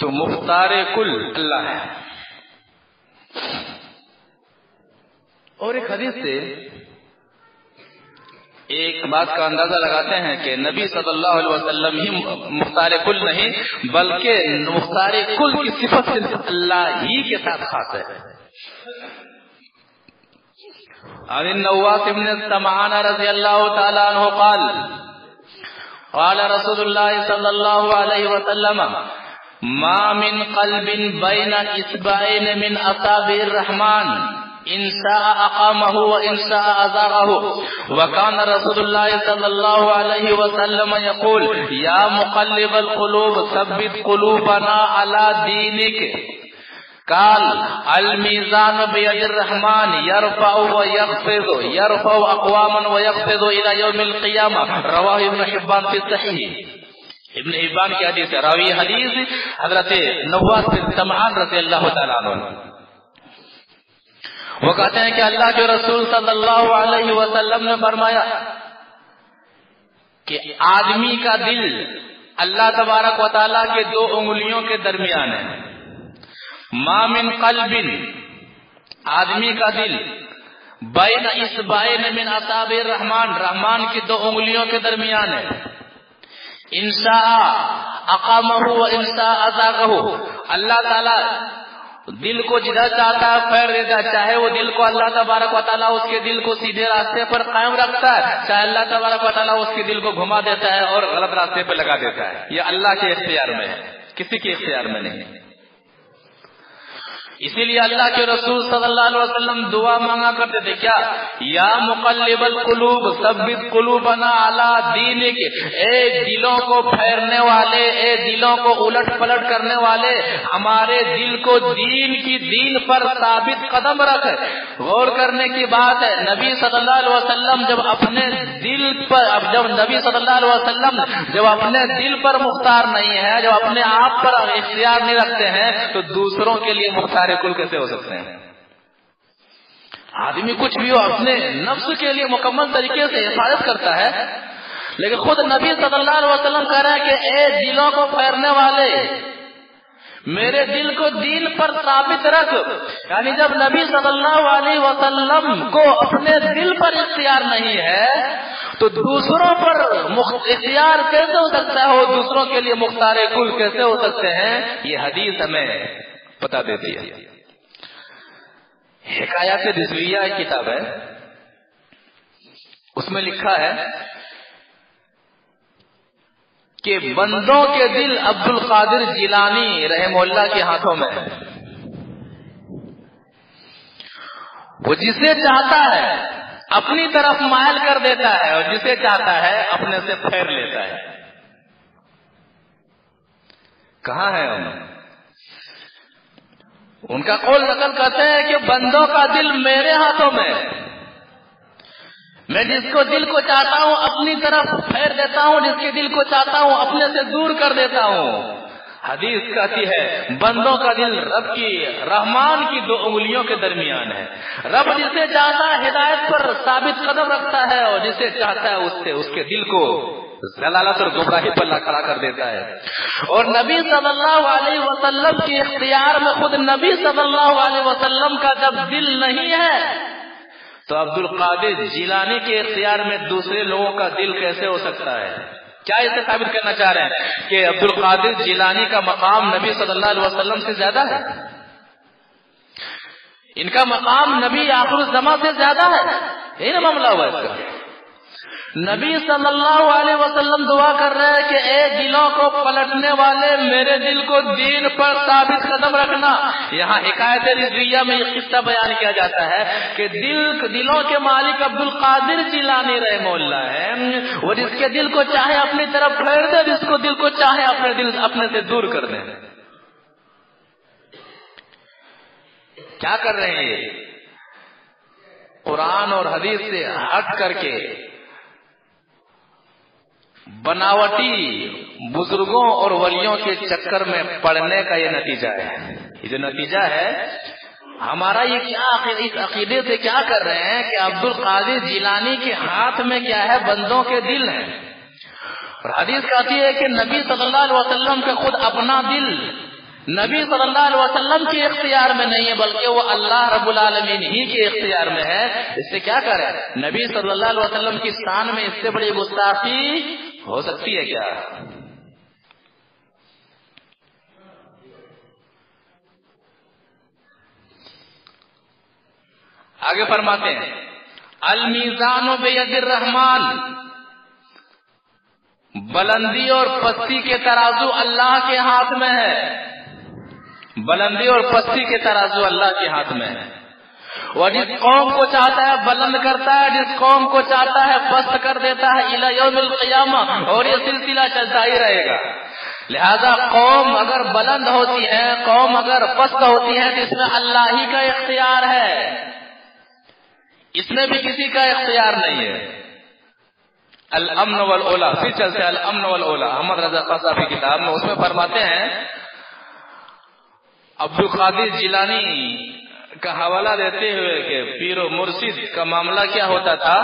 تو مختار کل اللہ ہے. اور ایک حدیث سے ایک بات کا اندازہ لگاتے ہیں کہ نبی صلی اللہ علیہ وسلم ہی مختار کل نہیں بلکہ مختار کل کی صفت صرف اللہ ہی کے ساتھ خاص ہے. عن النواس بن سمعان رضی اللہ تعالی عنہ قال رسول اللہ صلی اللہ علیہ وسلم ما من قلب بین اصبعین من اصابع الرحمن ان شاء اقامه وان شاء ازاغه وكان رسول الله صلى الله عليه وسلم يقول يا مقلب القلوب ثبت قلوبنا على دينك. قال الميزان بيد الرحمن يرفع ويخفض يرفع اقواما ويخفض الى يوم القيامه. رواه ابن حبان في الصحيح. ابن حبان کی حدیث ہے. راوی حدیث حضرت نواس بن سمعان رضی اللہ تعالی عنہ. وہ کہتے ہیں کہ اللہ کے رسول صلی اللہ علیہ وسلم نے فرمایا کہ آدمی کا دل اللہ تبارک و تعالیٰ کے دو انگلیوں کے درمیان ہے. ما من قلب آدمی کا دل بین اصبعین من اصابع الرحمن رحمان کی دو انگلیوں کے درمیان ہے. انشاء اقامہ و انشاء ازاغہ. اللہ تعالیٰ دل کو جدھر چاہتا ہے پھیر دیتا ہے. چاہے وہ دل کو اللہ تبارک و تعالیٰ اس کے دل کو سیدھے راستے پر قائم رکھتا ہے، چاہے اللہ تبارک و تعالیٰ اس کے دل کو گھما دیتا ہے اور غلط راستے پہ لگا دیتا ہے. یہ اللہ کے اختیار میں ہے، کسی کے اختیار میں نہیں. اسی لیے اللہ کے رسول صلی اللہ علیہ وسلم دعا مانگا کرتے تھے کیا؟ یا مقلب القلوب ثبت قلوبنا علی دینک. اے دلوں کو پھیرنے والے، اے دلوں کو الٹ پلٹ کرنے والے، ہمارے دل کو دین پر ثابت قدم رکھ. غور کرنے کی بات ہے، نبی صلی اللہ علیہ وسلم جب اپنے دل پر مختار نہیں ہے، جب اپنے آپ پر اختیار نہیں رکھتے ہیں تو دوسروں کے لیے مختار کل کیسے ہو سکتے ہیں؟ آدمی کچھ بھی ہو اپنے نفس کے لیے مکمل طریقے سے حفاظت کرتا ہے، لیکن خود نبی صلی اللہ علیہ وسلم کہہ رہا ہے کہ اے دلوں کو پھیرنے والے، میرے دل کو دین پر ثابت رکھ. یعنی جب نبی صلی اللہ علیہ وسلم کو اپنے دل پر اختیار نہیں ہے تو دوسروں پر اختیار کیسے ہو سکتا ہے؟ وہ دوسروں کے لیے مختار کل کیسے ہو سکتے ہیں؟ یہ حدیث ہمیں بتا دیتی ہے. حکایات رضویہ ایک کتاب ہے، اس میں لکھا ہے کہ بندوں کے دل عبد القادر جیلانی رحمہ اللہ کے ہاتھوں میں ہے. وہ جسے چاہتا ہے اپنی طرف مائل کر دیتا ہے اور جسے چاہتا ہے اپنے سے پھیر لیتا ہے. کہاں ہے ان کا قول نقل کرتے ہیں کہ بندوں کا دل میرے ہاتھوں میں، میں جس کو دل کو چاہتا ہوں اپنی طرف پھیر دیتا ہوں، جس کے دل کو چاہتا ہوں اپنے سے دور کر دیتا ہوں. حدیث کہتی ہے بندوں کا دل رحمان کی دو انگلیوں کے درمیان ہے. رب جسے چاہتا ہے ہدایت پر ثابت قدم رکھتا ہے اور جسے چاہتا ہے اس کے دل کو ضلالت اور گمراہی پر کھڑا کر دیتا ہے. اور نبی صلی اللہ علیہ وسلم کے اختیار میں خود نبی صلی اللہ علیہ وسلم کا جب دل نہیں ہے تو عبد القادر جیلانی کے اختیار میں دوسرے لوگوں کا دل کیسے ہو سکتا ہے؟ کیا اسے ثابت کرنا چاہ رہے ہیں کہ عبد القادر جیلانی کا مقام نبی صلی اللہ علیہ وسلم سے زیادہ ہے؟ ان کا مقام نبی آخر الزمان سے زیادہ ہے. یہی نا معاملہ ہوا اس کا. نبی صلی اللہ علیہ وسلم دعا کر رہے ہیں کہ اے دلوں کو پلٹنے والے میرے دل کو دین پر ثابت قدم رکھنا. یہاں حکایت رضویہ میں یہ قصہ بیان کیا جاتا ہے کہ دلوں کے مالک عبد القادر جیلانی رحمہ اللہ ہے، وہ جس کے دل کو چاہے اپنی طرف پھیر دے، جس کو دل کو چاہے اپنے سے دور کر دے. کیا کر رہے ہیں یہ؟ قرآن اور حدیث سے ہٹ کر کے بناوٹی بزرگوں اور ولیوں کے چکر میں پڑنے کا یہ نتیجہ ہے. یہ جو نتیجہ ہے ہمارا، یہ کیا اس عقیدے سے کیا کر رہے ہیں کہ عبد القادر جیلانی کے ہاتھ میں کیا ہے؟ بندوں کے دل ہیں. اور حدیث کہتی ہے کہ نبی صلی اللہ علیہ وسلم کا خود اپنا دل نبی صلی اللہ علیہ وسلم کے اختیار میں نہیں ہے، بلکہ وہ اللہ رب العالمین ہی کے اختیار میں ہے. اس سے کیا کرے؟ نبی صلی اللہ علیہ وسلم کی شان میں اس سے بڑی گستاخی ہو سکتی ہے کیا؟ آگے فرماتے ہیں المیزان بید الرحمن، بلندی اور پستی کے ترازو اللہ کے ہاتھ میں ہے. بلندی اور پستی کے ترازو اللہ کے ہاتھ میں ہے. وہ جس قوم کو چاہتا ہے بلند کرتا ہے، جس قوم کو چاہتا ہے پست کر دیتا ہے الی یوم القیامہ، اور یہ سلسلہ چلتا ہی رہے گا. لہذا قوم اگر بلند ہوتی ہے، قوم اگر پست ہوتی ہے تو اس میں اللہ ہی کا اختیار ہے، اس میں بھی کسی کا اختیار نہیں ہے. الامن والاولا، پھر چلتے ہیں الامن والاولا. احمد رضا خان صاحب کی کتاب میں اس میں فرماتے ہیں عبد القادر جیلانی کا حوالہ دیتے ہوئے کہ پیر و مرشد کا معاملہ کیا ہوتا تھا.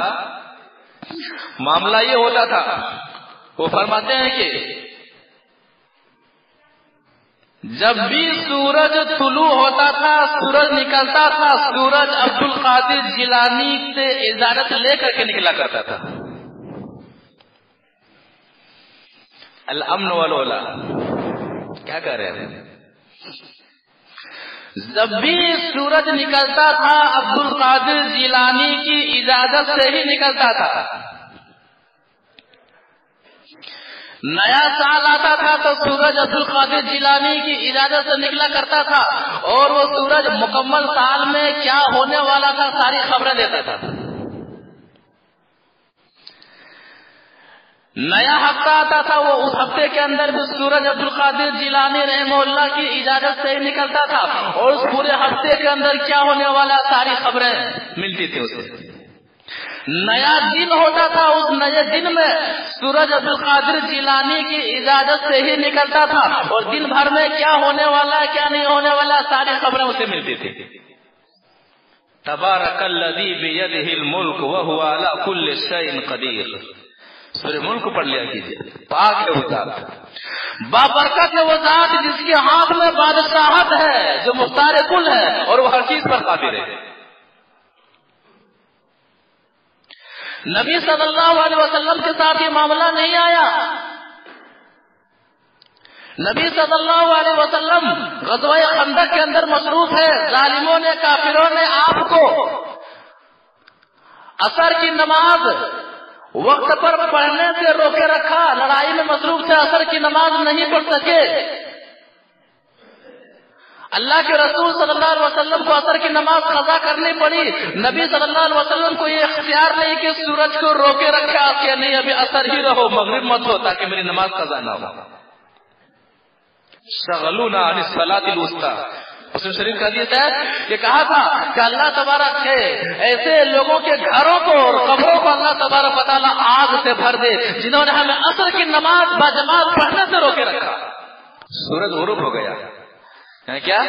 معاملہ یہ ہوتا تھا، وہ فرماتے ہیں کہ جب بھی سورج طلوع ہوتا تھا، سورج نکلتا تھا، سورج عبد القادر جیلانی سے اجازت لے کر کے نکلا کرتا تھا. الامن والاولا کیا کہہ رہے ہیں؟ جب بھی سورج نکلتا تھا عبد القادر جیلانی کی اجازت سے ہی نکلتا تھا. نیا سال آتا تھا تو سورج عبد القادر جیلانی کی اجازت سے نکلا کرتا تھا، اور وہ سورج مکمل سال میں کیا ہونے والا تھا ساری خبریں دیتا تھا. نیا ہفتہ آتا تھا، وہ اس ہفتے کے اندر بھی سورج عبد القادر جیلانی رحمہ اللہ کی اجازت سے ہی نکلتا تھا، اور اس پورے ہفتے کے اندر کیا ہونے والا ساری خبریں ملتی تھی اسے. نیا دن ہوتا تھا، اس نئے دن میں سورج عبد القادر جیلانی کی اجازت سے ہی نکلتا تھا، اور دن بھر میں کیا ہونے والا کیا نہیں ہونے والا ساری خبریں اسے ملتی تھی. تبارک الذی بیدہ الملک وہو علی کل شیء قدیر. سورہ ملک پڑھ لیا کیجیے. پاک ہے وہ ذات، بابرکت ہے وہ ذات جس کے ہاتھ میں بادشاہت ہے، جو مختار کل ہے اور وہ ہر چیز پر قادر ہے. نبی صلی اللہ علیہ وسلم کے ساتھ یہ معاملہ نہیں آیا. نبی صلی اللہ علیہ وسلم غزوہ خندق کے اندر مصروف ہے. ظالموں نے، کافروں نے آپ کو عصر کی نماز وقت پر پڑھنے سے روکے رکھا. لڑائی میں مصروف تھے، عصر کی نماز نہیں پڑھ سکے. اللہ کے رسول صلی اللہ علیہ وسلم کو عصر کی نماز قضا کرنی پڑی. نبی صلی اللہ علیہ وسلم کو یہ اختیار نہیں کہ سورج کو روکے رکھا کہ نہیں ابھی عصر ہی رہو، مغرب مت ہو تاکہ میری نماز قضا نہ ہو. شغلونا عن الصلاۃ الوسطی. مسلم شریف کا حدیث ہے کہ کہا تھا کہ اللہ تبارک ہے ایسے لوگوں کے گھروں کو اور قبروں کو اللہ تبارک و تعالیٰ آگ سے بھر دے جنہوں نے ہمیں عصر کی نماز باجماعت پڑھنے سے روکے رکھا. سورج غروب ہو گیا ہے. کیا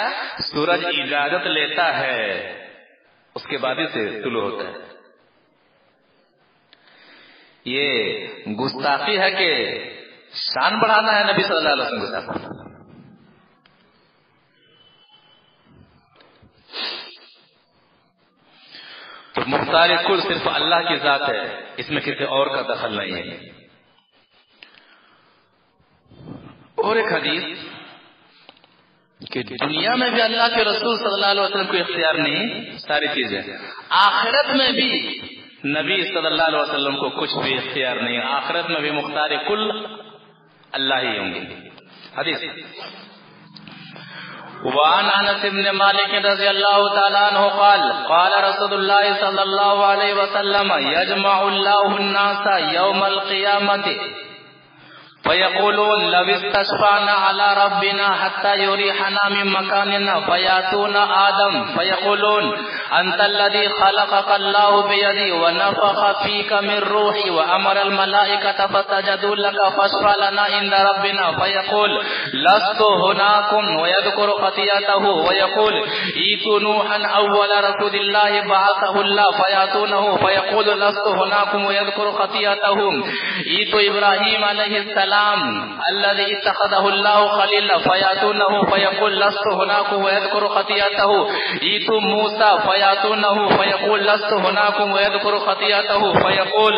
سورج اجازت لیتا ہے اس کے بعد ہی سے طلوع ہوتا ہے. یہ گستاخی ہے کہ شان بڑھانا ہے نبی صلی اللہ علیہ وسلم کے ساتھ. تو مختار کل صرف اللہ کی ذات ہے، اس میں کسی اور کا دخل نہیں ہے. اور ایک حدیث کہ دنیا میں بھی اللہ کے رسول صلی اللہ علیہ وسلم کو اختیار نہیں ساری چیزیں، آخرت میں بھی نبی صلی اللہ علیہ وسلم کو کچھ بھی اختیار نہیں، آخرت میں بھی مختار کل اللہ ہی ہوں گے۔ حدیث وعن انس بن مالک رضی اللہ تعالی عنہ قال قال رسول اللہ صلی اللہ علیہ وسلم یجمع اللہ الناس یوم القیامت فیقولون لو استشفعنا على ربنا حتى يريحنا من مكاننا فياتون آدم فيقولون انت الذي خلقك الله بيدي ونفخ فيك من روحي وامر الملائكة فسجدوا لك فاشفع لنا عند ربنا فيقول لست هناكم ويذكر خطيئته ويقول ائتوا نوحا اول رسول الله بعثه الله فياتونه فيقول لست هناكم ويذكر خطيئته ائتوا ابراهيم عليه السلام الذي اتخذه الله خليلا فياتونه فيقول لست هناكم ويذكر خطيئته ائتوا موسى فياتونه فيقول لست هناكم ويذكر خطيئته فيقول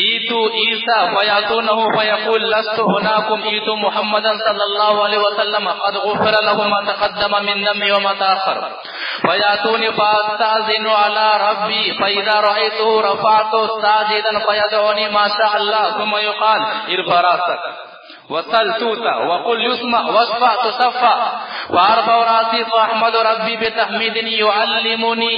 ائتوا عيسى فياتونه فيقول لست هناكم ائتوا محمدا صلى الله عليه وسلم قد غفر له ما تقدم من ذنبه وما تأخر فياتوني فاستأذن على ربي فإذا رأيته رفعته ساجدا فيدعوني ما شاء الله ثم يقال ارفع راسك وصل توتا وقل يسمع واشفع تصفع فارفع راسي فاحمد ربي بتحميد يعلمني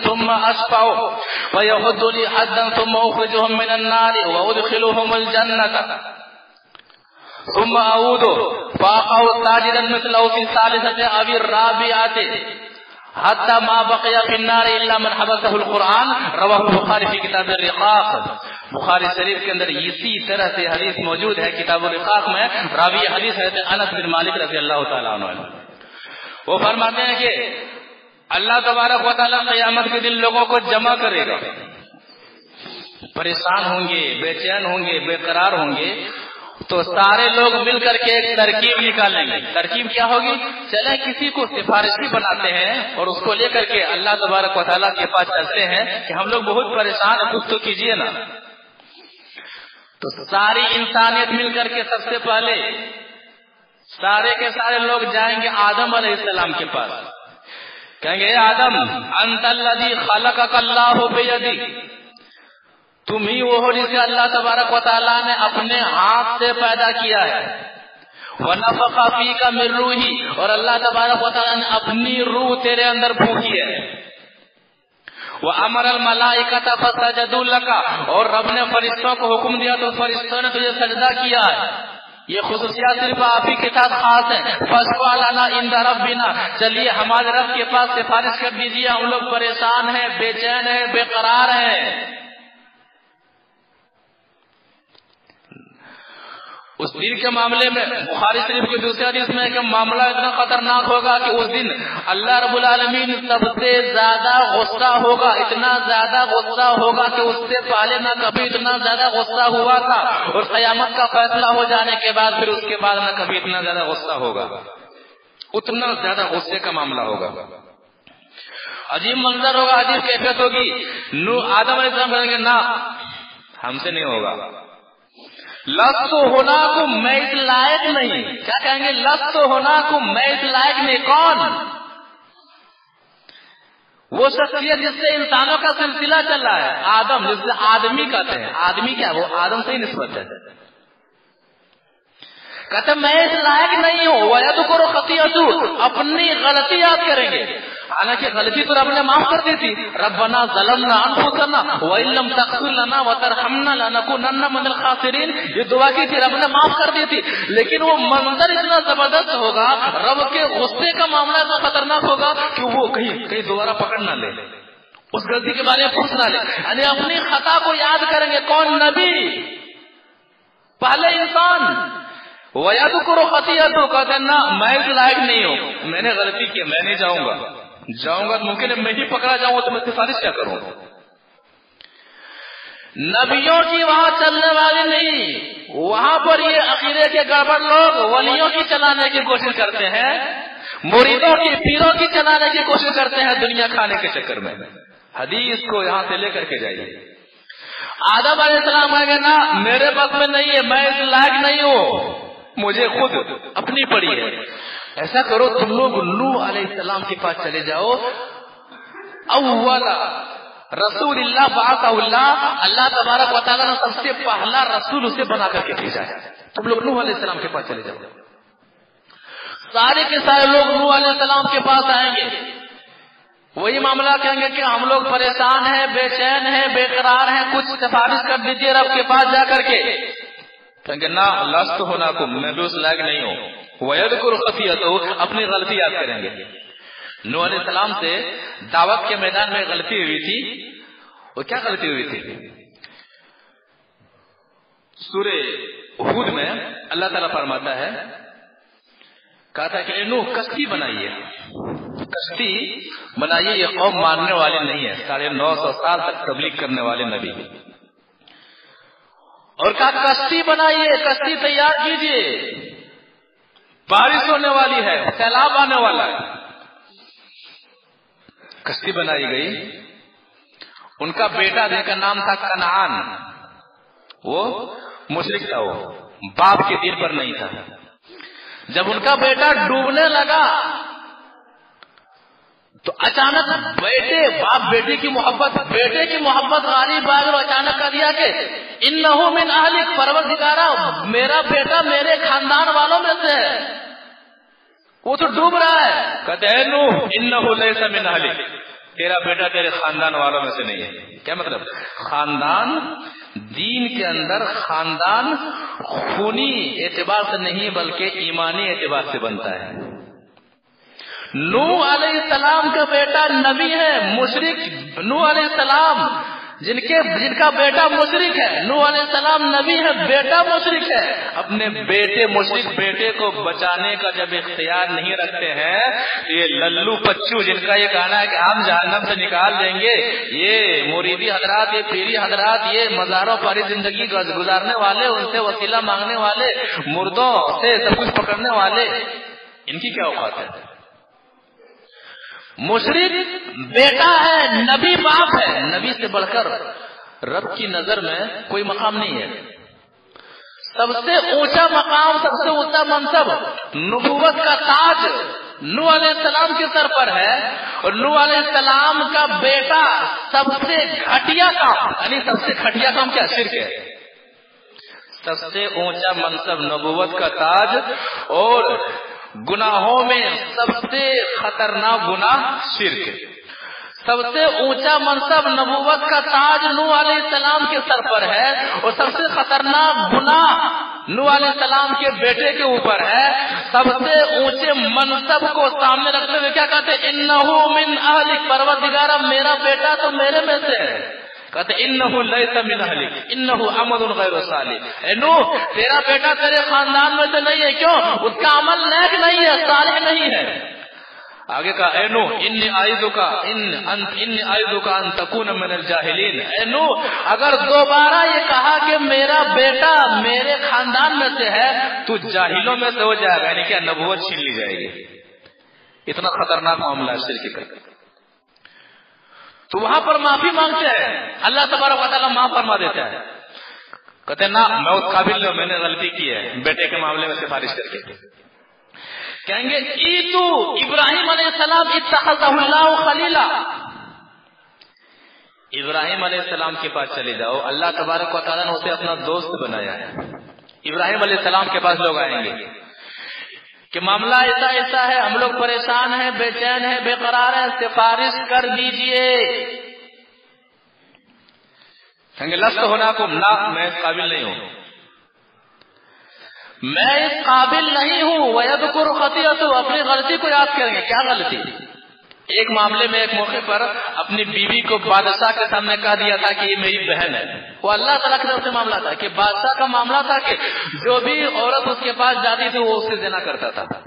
ثم اشفع فيحد لي حدا ثم اخرجهم من النار وادخلهم الجنة ثم اعود فاقع ساجدا مثله في الثالثة او الرابعة حتى ما بقي في النار الا من حبسه القرآن رواه البخاری فی کتاب الرقاق۔ بخاری شریف کے اندر اسی طرح سے حدیث موجود ہے کتاب الرقاق میں، راوی حدیث ہے انس بن مالک رضی اللہ تعالیٰ عنہ۔ وہ فرماتے ہیں کہ اللہ تبارک و تعالیٰ قیامت کے دن لوگوں کو جمع کرے گا، پریشان ہوں گے، بے چین ہوں گے، بے قرار ہوں گے، تو سارے لوگ مل کر کے ایک ترکیب نکالیں گے۔ ترکیب کیا ہوگی؟ چلے کسی کو سفارشی بناتے ہیں اور اس کو لے کر کے اللہ تبارک و تعالیٰ کے پاس چلتے ہیں کہ ہم لوگ بہت پریشان ہیں، کچھ تو کیجیے نا۔ تو ساری انسانیت مل کر کے سب سے پہلے سارے کے سارے لوگ جائیں گے آدم علیہ السلام کے پاس، کہیں گے اے آدم انت الذی خلقک اللہ بیدی، تم ہی وہ ہو جسے اللہ تبارک و تعالیٰ نے اپنے ہاتھ سے پیدا کیا ہے، وَنَفَخَ فِيكَ مِن رُوحِهِ، اور اللہ تبارک و تعالیٰ نے اپنی روح تیرے اندر پھونکی ہے، وَأَمَرَ الْمَلَائِكَةَ فَسَجَدُوا لَكَ، اور رب نے فرشتوں کو حکم دیا تو فرشتوں نے تجھے سجدہ کیا ہے۔ یہ خصوصیات صرف آپ ہی کے ساتھ خاص ہیں۔ فَاشْفَعْ لَنَا عِندَ رَبِّنَا، چلیے ہمارے رب کے پاس سفارش کر دیجیے، ہم لوگ پریشان ہیں، بے چین ہیں، بے قرار ہیں۔ اس دن کے معاملے میں بخاری شریف کی دوسری حدیث میں کہ معاملہ اتنا خطرناک ہوگا کہ اس دن اللہ رب العالمین سب سے زیادہ غصہ ہوگا، اتنا زیادہ غصہ ہوگا کہ اس سے پہلے نہ کبھی اتنا زیادہ غصہ ہوا تھا، اور قیامت کا فیصلہ ہو جانے کے بعد پھر اس کے بعد نہ کبھی اتنا زیادہ غصہ ہوگا، اتنا زیادہ غصے کا معاملہ ہوگا، عجیب منظر ہوگا، عجیب کیفیت ہوگی۔ آدم علیہ السلام کہیں گے نہ ہم سے نہیں ہوگا، لست ہناکم، میں اس لائق نہیں۔ کیا کہیں گے؟ لست ہناکم، میں اس لائق نہیں۔ کون؟ وہ شخصیت جس سے انسانوں کا سلسلہ چل رہا ہے، آدم، جس سے آدمی کہتے ہیں۔ آدمی کیا؟ وہ آدم سے ہی نسبت ہے۔ کہتے میں اس لائق نہیں ہوں، وَيَذْكُرُ خَطِيئَتَهُ، اپنی غلطی یاد کریں گے، حالانکہ غلطی تو رب نے معاف کر دی تھی، ربنا ظلمنا انفسنا وان لم تغفر لنا وترحمنا لنكونن من الخاسرین، یہ دعا کی تھی، رب نے معاف کر دی تھی، لیکن وہ منظر اتنا زبردست ہوگا، رب کے غصے کا معاملہ اتنا خطرناک ہوگا کہ وہ کہیں دوبارہ پکڑ نہ لے، اس غلطی کے بارے میں پوچھ نہ لے، یعنی اپنی خطا کو یاد کریں گے۔ کون؟ نبی، پہلے انسان۔ وَيَذْكُرُ خَطِيئَتَهُ، کہتے ہیں نہ میں اس لائق نہیں ہوں، میں نے غلطی کی، میں نہیں جاؤں گا تو ممکن ہے میں ہی پکڑا جاؤں تو میں سفارش کیا کروں۔ نبیوں کی وہاں چلنے والی نہیں، وہاں پر یہ عقیدے کے گڑبڑ لوگ ولیوں کی چلانے کی کوشش کرتے ہیں، مریدوں کی، پیروں کی چلانے کی کوشش کرتے ہیں دنیا کھانے کے چکر میں۔ حدیث کو یہاں سے لے کر کے جائیے۔ آدم علیہ السلام کہیں گے نا میرے بس میں نہیں ہے، میں اس لائق نہیں ہوں، مجھے خود اپنی پڑی ہے. ایسا کرو تم لوگ نوح علیہ السلام کے پاس چلے جاؤ. اولا رسول اللہ بعثہ اللہ، اللہ تبارک و تعالیٰ نے سب سے پہلا رسول اسے بنا کر کے بھیجا ہے. تم لوگ نوح علیہ السلام کے پاس چلے جاؤ. سارے کے سارے لوگ نوح علیہ السلام کے پاس آئیں گے. وہی معاملہ کہیں گے کہ ہم لوگ پریشان ہیں، بے چین ہیں، بے قرار ہیں، کچھ سفارش کر دیجیے رب کے پاس جا کر کے. کہیں گے نہ لست ہوناکم، میں بھی اس لائق نہیں ہوں. وَيَذْكُرُ خَطِيئَتَهُ، اپنی غلطی یاد کریں گے. نوح علیہ السلام سے دعوت کے میدان میں غلطی ہوئی تھی. وہ کیا غلطی ہوئی تھی؟ سورہ ہود میں اللہ تعالیٰ فرماتا ہے، کہا تھا کہ اے نوح کشتی بنائیے، کشتی بنائیے. یہ قوم ماننے والے نہیں ہے، 950 سال تک تبلیغ کرنے والے نبی. اور کہا کشتی بنائیے، کشتی تیار کیجیے، بارش ہونے والی ہے، سیلاب آنے والا ہے. کشتی بنائی گئی. ان کا بیٹا جن کا نام تھا کنعان، وہ مشرک تھا، وہ باپ کے دل پر نہیں تھا. جب ان کا بیٹا ڈوبنے لگا تو اچانک باپ بیٹے کی محبت غالب آ گئی. اچانک کہہ دیا کہ انہو من اہلک، پروردگارا میرا بیٹا میرے خاندان والوں میں سے ہے، وہ تو ڈوب رہا ہے. کہتے ہیں نوح انہو لیس من اہلک، تیرا بیٹا تیرے خاندان والوں میں سے نہیں ہے. کیا مطلب؟ خاندان دین کے اندر خاندان خونی اعتبار سے نہیں بلکہ ایمانی اعتبار سے بنتا ہے. نوح علیہ السلام کا بیٹا نبی ہے، مشرک نوح علیہ السلام جن کا بیٹا مشرک ہے. نوح علیہ السلام نبی ہے، بیٹا مشرک ہے. اپنے مشرک بیٹے کو بچانے کا جب اختیار نہیں رکھتے ہیں تو یہ للو پچو جن کا یہ کہنا ہے کہ ہم جہنم سے نکال دیں گے، یہ مریدی حضرات، یہ پیری حضرات، یہ مزاروں پر زندگی گزارنے والے، ان سے وسیلہ مانگنے والے، مردوں سے سب کچھ پکڑنے والے، ان کی کیا اوقات ہے؟ مشرک بیٹا ہے، نبی باپ ہے. نبی سے بڑھ کر رب کی نظر میں کوئی مقام نہیں ہے. سب سے اونچا مقام، سب سے اونچا منصب، نبوت کا تاج نوح علیہ السلام کے سر پر ہے. اور نوح علیہ السلام کا بیٹا سب سے گھٹیا کام، یعنی سب سے گھٹیا کام کیا؟ شرک ہے. سب سے اونچا منصب نبوت کا تاج، اور گناہوں میں سب سے خطرناک گناہ شرک. سب سے اونچا منصب نبوت کا تاج نوح علیہ السلام کے سر پر ہے، اور سب سے خطرناک گناہ نوح علیہ السلام کے بیٹے کے اوپر ہے. سب سے اونچے منصب کو سامنے رکھتے ہوئے کیا کہتے ہیں؟ انہو من اہلک، پروردگارا میرا بیٹا تو میرے میں سے ہے. کہتے انہو لیس من اہلک انہو عمل غیر صالح. اے نوح تیرا بیٹا تیرے خاندان میں سے نہیں ہے. کیوں؟ اس کا عمل نیک نہیں ہے، صالح نہیں ہے. آگے کہا اے نوح انی اعیذک ان تکون من الجاہلین. اے نوح اگر دوبارہ یہ کہا کہ میرا بیٹا میرے خاندان میں سے ہے تو جاہلوں میں سے ہو جائے گا، یعنی کیا نبوت چھین لی جائے گی. اتنا خطرناک معاملہ ہے شرک کا. تو وہاں پر معافی مانگتے ہیں، اللہ تبارک و تعالیٰ معاف فرما دیتا ہے. کہتے ہیں نہ میں اس قابل نہیں ہوں، میں نے غلطی کی ہے بیٹے کے معاملے میں سفارش کر کے. کہیں گے ایتو ابراہیم علیہ السلام اتخذہ اللہ خلیلا. ابراہیم علیہ السلام کے پاس چلے جاؤ، اللہ تبارک و تعالیٰ نے اسے اپنا دوست بنایا ہے. ابراہیم علیہ السلام کے پاس لوگ آئیں گے کہ معاملہ ایسا ہے، ہم لوگ پریشان ہیں، بے چین ہیں، بے قرار ہیں، سفارش کر دیجئے. کہیں گے لست ہوناکم، نہ میں اس قابل نہیں ہوں، میں اس قابل نہیں ہوں. وَيَذْكُرُ خَطِيئَتَهُ، اپنی غلطی کو یاد کریں گے. کیا غلطی؟ ایک معاملے میں ایک موقع پر اپنی بیوی کو بادشاہ کے سامنے کہہ دیا تھا کہ یہ میری بہن ہے. وہ اللہ تعالیٰ کی طرف سے معاملہ تھا کہ بادشاہ کا معاملہ تھا کہ جو بھی عورت اس کے پاس جاتی تھی وہ اس سے زنا کرتا تھا.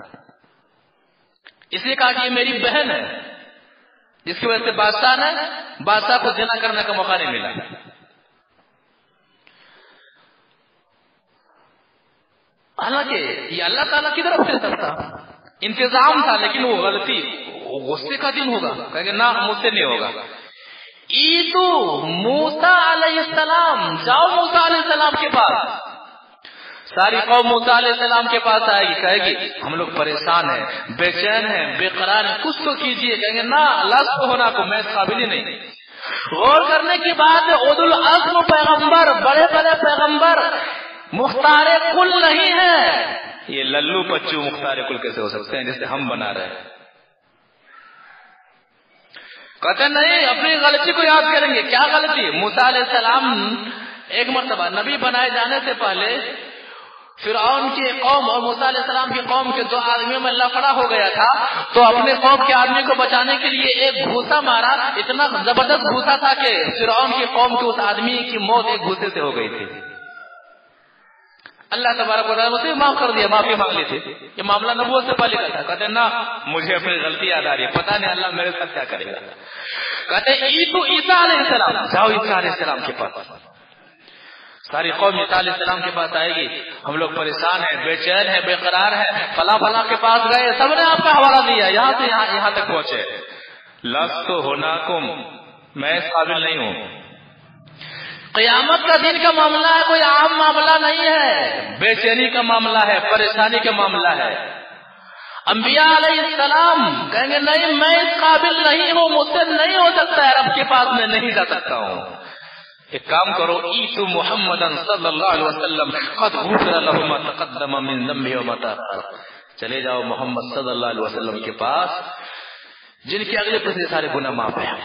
اس لیے کہا کہ یہ میری بہن ہے، جس کی وجہ سے بادشاہ کو زنا کرنے کا موقع نہیں ملا. حالانکہ یہ اللہ تعالیٰ کی طرف سے تھا، انتظام تھا، لیکن وہ غلطی غصے کا دن ہوگا. کہیں گے نہ مجھ سے نہیں ہوگا. ایتو موسیٰ علیہ السلام، جاؤ موسیٰ علیہ السلام کے پاس. ساری قوم موسیٰ علیہ السلام کے پاس آئے گی، کہے گی ہم لوگ پریشان ہیں، بے چین ہیں، بے قرار ہیں، کچھ تو کیجیے۔ کہیں گے نہ، لست ہونا کو میں اس قابل ہی نہیں۔ غور کرنے کی بات ہے، اولو العزم پیغمبر، بڑے بڑے پیغمبر مختار کل نہیں ہے۔ یہ للو پچو مختار کل کیسے ہو سکتے ہیں جسے ہم بنا رہے ہیں؟ کہتے نہیں، اپنی غلطی کو یاد کریں گے۔ کیا غلطی؟ موسیٰ علیہ السلام ایک مرتبہ نبی بنائے جانے سے پہلے فرعون کی قوم اور موسیٰ علیہ السلام کی قوم کے دو آدمیوں میں لفڑا ہو گیا تھا، تو اپنے قوم کے آدمی کو بچانے کے لیے ایک گھوسا مارا، اتنا زبردست گھوسا تھا کہ فرعون کی قوم کے اس آدمی کی موت ایک گھوسے سے ہو گئی تھی۔ اللہ تبارک و تعالیٰ نے اسے معاف کر دیا، معافی مانگ لی تھی۔ یہ معاملہ نبوت سے پہلے کا تھا۔ کہتے ہیں نا، مجھے اپنی غلطی یاد آ رہی ہے، پتہ نہیں اللہ میرے ساتھ کیا کرے گا۔ کہتے ہیں عیسیٰ علیہ السلام، جاؤ عیسیٰ علیہ السلام کے پاس۔ ساری قوم عیسیٰ علیہ السلام کے پاس آئے گی، ہم لوگ پریشان ہیں، بے چین ہیں، بے قرار ہیں، فلاں فلاں کے پاس گئے، سب نے آپ کا حوالہ دیا، یہاں سے یہاں تک پہنچے۔ لست ہوناکم، میں اس قابل نہیں ہوں۔ قیامت کا دن کا معاملہ ہے، کوئی عام معاملہ نہیں ہے، بے چینی کا معاملہ ہے، پریشانی کا معاملہ ہے۔ انبیاء علیہ السلام کہیں گے نہیں، میں اس قابل نہیں ہوں، مجھ سے نہیں ہو سکتا ہے، رب کے پاس میں نہیں جا سکتا ہوں۔ ایک کام کرو، ایتو محمدن صلی اللہ علیہ وسلم قد غفر له ما تقدم من ذنبه وما تأخر، چلے جاؤ محمد صلی اللہ علیہ وسلم کے پاس جن کے اگلے پچھلے سارے گناہ معاف ہیں۔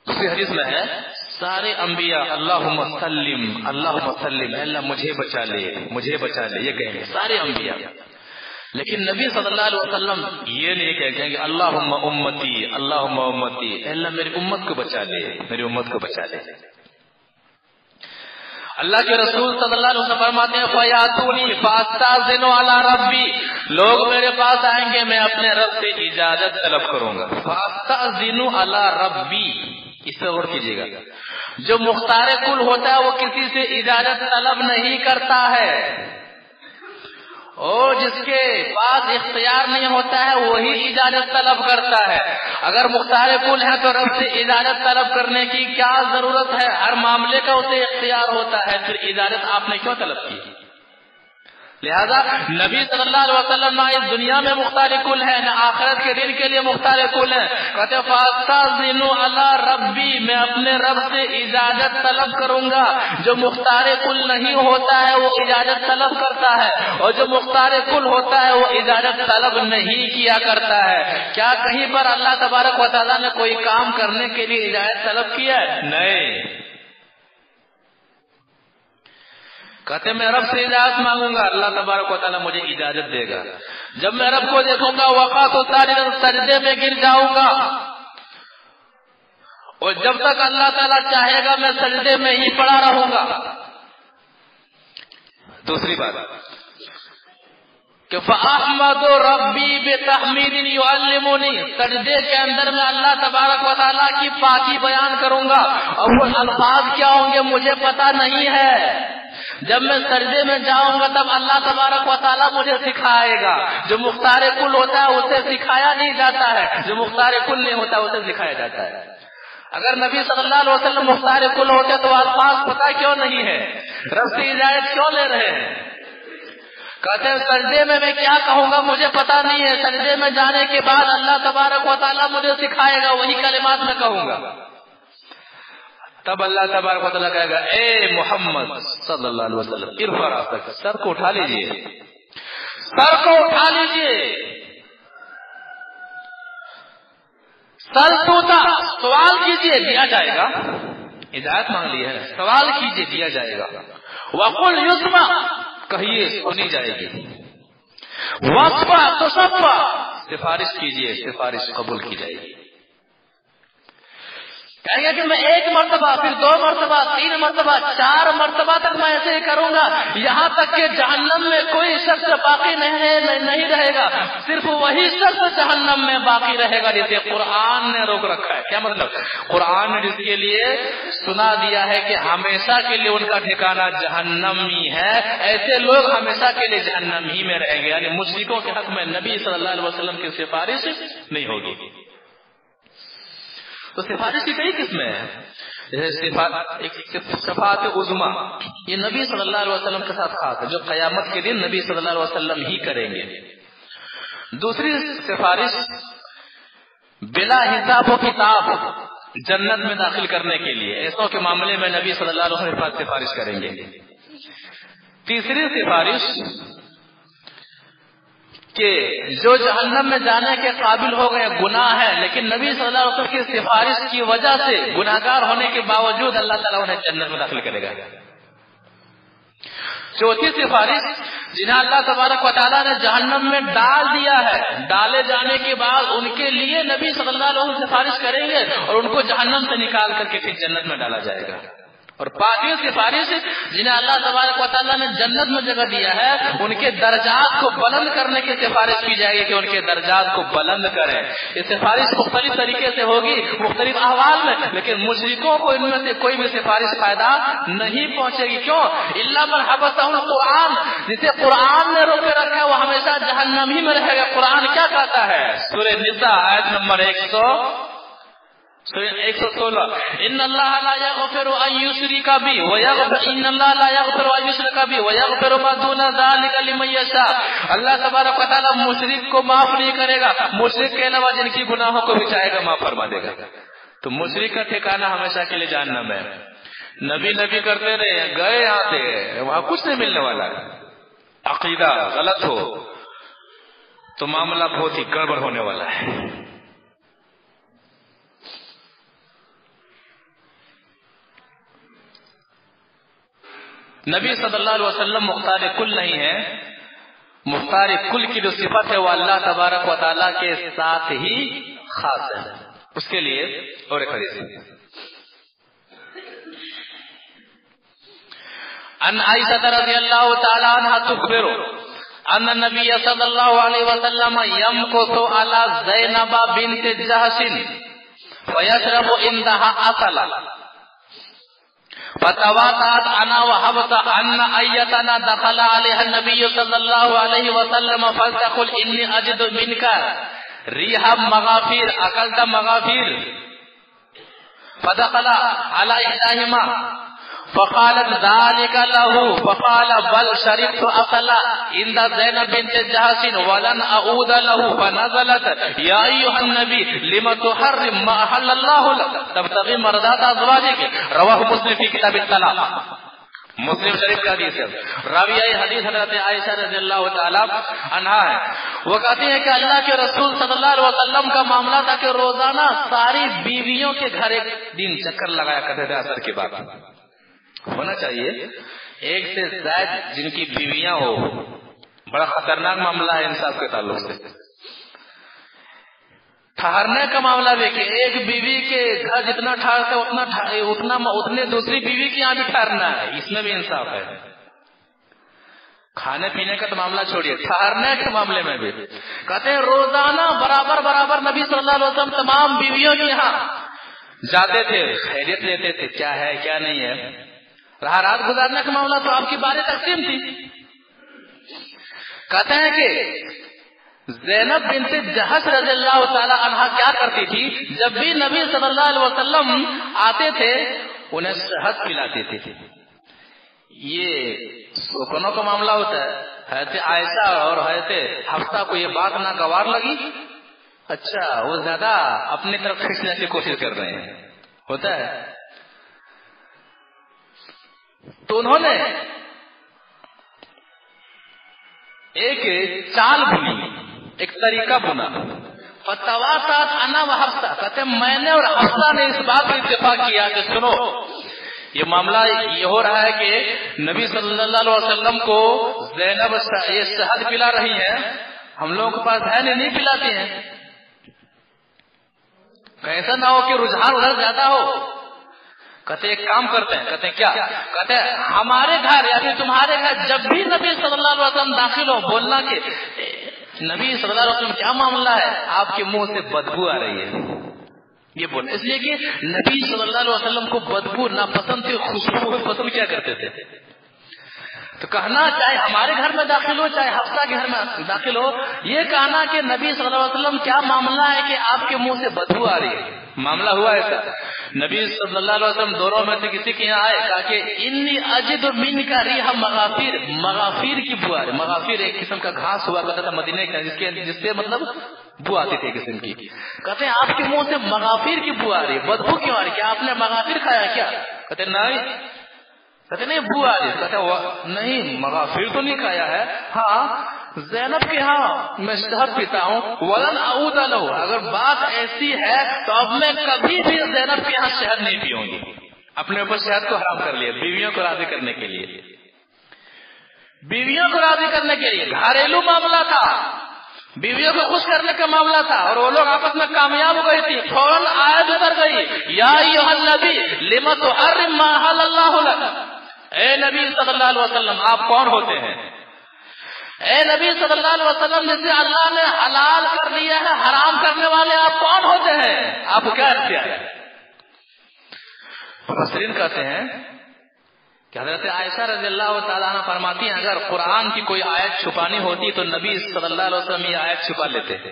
دوسری حدیث میں ہے سارے انبیاء اللہم سلم اللہم سلم، اے اللہ مجھے بچا لے، مجھے بچا لے، یہ کہیں گے سارے انبیاء۔ لیکن نبی صلی اللہ علیہ وسلم یہ نہیں کہیں گے اللہم امتی اللہم امتی، اے اللہ میری امت کو بچا لے، میری امت کو بچا لے۔ اللہ کے رسول صلی اللہ علیہ وسلم فرماتے ہیں فیاتونی فاستاذن علی ربی، لوگ میرے پاس آئیں گے، میں اپنے رب سے اجازت طلب کروں گا۔ فاستاذن علی ربی، اس سے غور کیجیے گا، جو مختار کل ہوتا ہے وہ کسی سے اجازت طلب نہیں کرتا ہے، اور جس کے پاس اختیار نہیں ہوتا ہے وہی اجازت طلب کرتا ہے۔ اگر مختار کل ہے تو رب سے اجازت طلب کرنے کی کیا ضرورت ہے؟ ہر معاملے کا اسے اختیار ہوتا ہے، پھر اجازت آپ نے کیوں طلب کی؟ لہذا نبی صلی اللہ علیہ وسلم نہ اس دنیا میں مختار کل ہے، نہ آخرت کے دن کے لیے مختار کل ہے۔ کہتے فاستاذنوا علی ربی، میں اپنے رب سے اجازت طلب کروں گا۔ جو مختار کل نہیں ہوتا ہے وہ اجازت طلب کرتا ہے، اور جو مختار کل ہوتا ہے وہ اجازت طلب نہیں کیا کرتا ہے۔ کیا کہیں پر اللہ تبارک و تعالیٰ نے کوئی کام کرنے کے لیے اجازت طلب کیا ہے؟ نہیں۔ کہتے میں رب سے اجازت مانگوں گا، اللہ تبارک و تعالیٰ مجھے اجازت دے گا۔ جب میں رب کو دیکھوں گا وقات و ساجداً، سجدے میں گر جاؤں گا، اور جب تک اللہ تعالیٰ چاہے گا میں سجدے میں ہی پڑا رہوں گا۔ دوسری بات کہ فَأَحْمَدُ رَبِّي بِتَحْمِيدٍ يُعَلِّمُنِي، سجدے کے اندر میں اللہ تبارک و تعالیٰ کی پاکی بیان کروں گا، اور وہ الفاظ کیا ہوں گے مجھے پتا نہیں ہے۔ جب میں سجدے میں جاؤں گا تب اللہ تبارک و تعالیٰ مجھے سکھائے گا۔ جو مختار کل ہوتا ہے اسے سکھایا نہیں جاتا ہے، جو مختار کل نہیں ہوتا اسے سکھایا جاتا ہے۔ اگر نبی صلی اللہ علیہ وسلم مختار کل ہوتے تو الفاظ پتہ کیوں نہیں ہے، رب سے اجازت کیوں لے رہے ہیں؟ کہتے ہیں سجدے میں کیا کہوں گا مجھے پتا نہیں ہے، سجدے میں جانے کے بعد اللہ تبارک و تعالیٰ مجھے سکھائے گا، وہی کلمات میں کہوں گا۔ تب اللہ تبارک و تعالیٰ کہے گا اے محمد صلی اللہ علیہ وسلم ارفع راسک، سر کو اٹھا لیجئے، سر کو اٹھا لیجئے۔ سر توتا، سوال کیجئے دیا جائے گا، ہدایت مانگ لی ہے، سوال کیجئے دیا جائے گا۔ وقل یسمع، کہیے سنی جائے گی۔ وصفا تصفا، سفارش کیجئے سفارش قبول کی جائے گی۔ کہیں گے کہ میں ایک مرتبہ، پھر 2 مرتبہ، 3 مرتبہ، 4 مرتبہ تک میں ایسے ہی کروں گا، یہاں تک کہ جہنم میں کوئی شخص باقی نہیں رہے گا، صرف وہی شخص جہنم میں باقی رہے گا جسے قرآن نے روک رکھا ہے۔ کیا مطلب؟ قرآن نے جس کے لیے سنا دیا ہے کہ ہمیشہ کے لیے ان کا ٹھکانہ جہنم ہی ہے، ایسے لوگ ہمیشہ کے لیے جہنم ہی میں رہیں گے، یعنی مشرکوں کے حق میں نبی صلی اللہ علیہ وسلم کی سفارش نہیں ہوگی۔ تو سفارش کی کئی قسمیں ہیں۔ شفاعت عظما، یہ نبی صلی اللہ علیہ وسلم کے ساتھ خاص ہے، جو قیامت کے دن نبی صلی اللہ علیہ وسلم ہی کریں گے۔ دوسری سفارش بلا حساب و کتاب جنت میں داخل کرنے کے لیے، ایسوں کے معاملے میں نبی صلی اللہ علیہ وسلم سفارش کریں گے۔ تیسری سفارش کہ جو جہنم میں جانے کے قابل ہو گئے، گناہ ہے، لیکن نبی صلی اللہ علیہ وسلم کی سفارش کی وجہ سے گناہگار ہونے کے باوجود اللہ تعالیٰ انہیں جنت میں داخل کرے گا۔ چوتھی سفارش جنہیں اللہ تبارک و تعالیٰ نے جہنم میں ڈال دیا ہے، ڈالے جانے کے بعد ان کے لیے نبی صلی اللہ علیہ وسلم سفارش کریں گے اور ان کو جہنم سے نکال کر کے پھر جنت میں ڈالا جائے گا۔ اور پانچویں سفارش جنہیں اللہ تبارک و تعالیٰ نے جنت میں جگہ دیا ہے، ان کے درجات کو بلند کرنے کی سفارش کی جائے گی کہ ان کے درجات کو بلند کریں۔ یہ سفارش مختلف طریقے سے ہوگی، مختلف احوال میں، لیکن مشرکوں کو ان میں سے کوئی بھی سفارش فائدہ نہیں پہنچے گی۔ کیوں؟ الا من حبسہ القرآن، جسے قرآن نے روکے رکھا ہے وہ ہمیشہ جہنم ہی میں رہے گا۔ قرآن کیا کہتا ہے؟ سورہ نساء آیت نمبر 116، ان اللہ لا یغفر ان یشرک بہ ان اللہ لا یغفر ان یشرک بہ ویغفر ما دون ذلک لمن یشاء۔ اللہ تبارک و تعالیٰ مشرک کو معاف نہیں کرے گا، مشرک کے علاوہ جن کی گناہوں کو بھی چاہے گا معاف فرما دے گا۔ تو مشرک کا ٹھکانہ ہمیشہ کے لیے جہنم ہے۔ نبی کرتے رہے، گئے آتے وہاں کچھ نہیں ملنے والا۔ عقیدہ غلط ہو تو معاملہ بہت ہی گڑبڑ ہونے والا ہے۔ نبی صلی اللہ علیہ وسلم مختار کل نہیں ہے، مختار کل کی جو صفت ہے وہ اللہ تبارک و تعالیٰ کے ساتھ ہی خاص ہے۔ اس کے لیے اور ایک حدیث ان عائشہ رضی اللہ تعالی عنہا تخبر ان النبی صلی اللہ علیہ وسلم یمکث علی زینب بنت جحش ویشرب عندها عسلا فتواتات انا وحبس ان ایتنا دخل علیہ النبی صلی اللہ علیہ وسلم فلتقل انی اجد منک ریح مغافیر اکلت مغافیر فدخل علی احداہما فقالت ذلك له فقال بل شربت عسلا عند زینب بنت جحش ولن اعود له فنزلت یا ایها النبی لم تحرم ما احل الله لك تبتغي مرضات ازواجك رواہ مسلم فی کتاب الطلاق۔ مسلم شریف کا حدیث ہے۔ راویہ حدیث حضرت عائشہ رضی اللہ تعالی عنہا ہے، وہ کہتی ہیں کہ اللہ کے رسول صلی اللہ علیہ وسلم کا معاملہ تھا کہ روزانہ ساری بیویوں کے گھر ایک دن چکر لگایا کرتے تھے عصر کے بعد۔ ہونا چاہیے ایک سے زائد جن کی بیویاں ہو، بڑا خطرناک معاملہ ہے انصاف کے تعلق سے۔ ٹھہرنے کا معاملہ بھی کہ ایک بیوی کے گھر جتنا ٹھہرتا اتنے دوسری بیوی کے یہاں بھی ٹھہرنا ہے، اس میں بھی انصاف ہے۔ کھانے پینے کا تو معاملہ چھوڑیے، ٹھہرنے کے معاملے میں بھی کہتے ہیں روزانہ برابر نبی صلی اللہ علیہ وسلم تمام بیویوں کے یہاں جاتے تھے، خیریت لیتے تھے، کیا ہے کیا نہیں ہے۔ رہا رات گزارنے کا معاملہ تو آپ کی بارے تقسیم تھی۔ کہتے ہیں کہ زینب بنت جحش رضی اللہ تعالی عنہا کیا کرتی تھی، جب بھی نبی صلی اللہ علیہ وسلم آتے تھے انہیں شہد پلاتی تھی۔ یہ سوکنوں کا معاملہ ہوتا ہے۔ حضرت عائشہ اور حضرت حفصہ کو یہ بات ناگوار لگی، اچھا وہ زیادہ اپنی طرف کھینچنے کی کوشش کر رہے ہیں، ہوتا ہے۔ تو انہوں نے ایک چال بنی، ایک طریقہ بنا۔ فتواتات انا و حفصہ، کہتے ہیں میں نے اور حفصہ نے اس بات پر اتفاق کیا کہ سنو یہ معاملہ یہ ہو رہا ہے کہ نبی صلی اللہ علیہ وسلم کو زینب یہ شہد پلا رہی ہیں، ہم لوگوں کے پاس ہے نہیں پلاتے ہیں، ایسا نہ ہو کہ رجحان ادھر زیادہ ہو۔ کہتے ایک کام کرتے ہیں، کہتے ہیں کیا؟ کہتے ہیں ہمارے گھر یعنی تمہارے گھر جب بھی نبی صلی اللہ علیہ وسلم داخل ہو بولنا کہ نبی صلی اللہ علیہ وسلم کیا معاملہ ہے، آپ کے منہ سے بدبو آ رہی ہے، یہ بولنا۔ اس لیے کہ نبی صلی اللہ علیہ وسلم کو بدبو ناپسند تھی، خوشبو پسند کیا کرتے تھے۔ تو کہنا چاہے ہمارے گھر میں داخل ہو چاہے حفصہ کے گھر میں داخل ہو، یہ کہنا کہ نبی صلی اللہ علیہ وسلم کیا معاملہ ہے کہ آپ کے منہ سے بدبو آ رہی ہے، معاملہ ہوا ایسا؟ نبی صلی اللہ علیہ وسلم دوروں میں سے کسی کے یہاں آئے، کہا کہ انی اجد من کا ریح مغافیر، مغافیر کی بو آ رہی۔ مغافیر ایک قسم کا گھاس ہوا کرتا تھا مدینے کا، جس سے مطلب بو آتی تھی قسم کی۔ کہتے ہیں آپ کے منہ سے مغافیر کی بو آ رہی ہے، بدبو کیوں آ رہی ہے؟ کیا آپ نے مغافیر کھایا کیا؟ کہتے نہیں، کہتے نہیں بو آ رہی ہے۔ کہتے نہیں مغافیر تو نہیں کھایا ہے، ہاں زینب کے ہاں میں شہد پیتا ہوں، ولن اعود لہ، اگر بات ایسی ہے تو اب میں کبھی بھی زینب کے ہاں شہد نہیں پیوں گی۔ اپنے اوپر شہد کو حرام کر لیا بیویوں کو راضی کرنے کے لیے، بیویوں کو راضی کرنے کے لیے گھریلو معاملہ تھا، بیویوں کو خوش کرنے کا معاملہ تھا، اور وہ لوگ آپس میں کامیاب ہو گئی تھی۔ فوراً آیت اتر گئی، یا ایھا النبی لم تحرم ما احل اللہ لک، اے نبی صلی اللہ علیہ وسلم آپ کون ہوتے ہیں؟ اے نبی صلی اللہ علیہ وسلم جسے اللہ نے حلال کر دیا ہے حرام کرنے والے آپ کون ہوتے ہیں؟ آپ کو کیا اختیار ہے؟ مفسرین کہتے ہیں کہ حضرت عائشہ رضی اللہ تعالیٰ عنہ فرماتی ہیں اگر قرآن کی کوئی آیت چھپانی ہوتی تو نبی صلی اللہ علیہ وسلم یہ آیت چھپا لیتے تھے،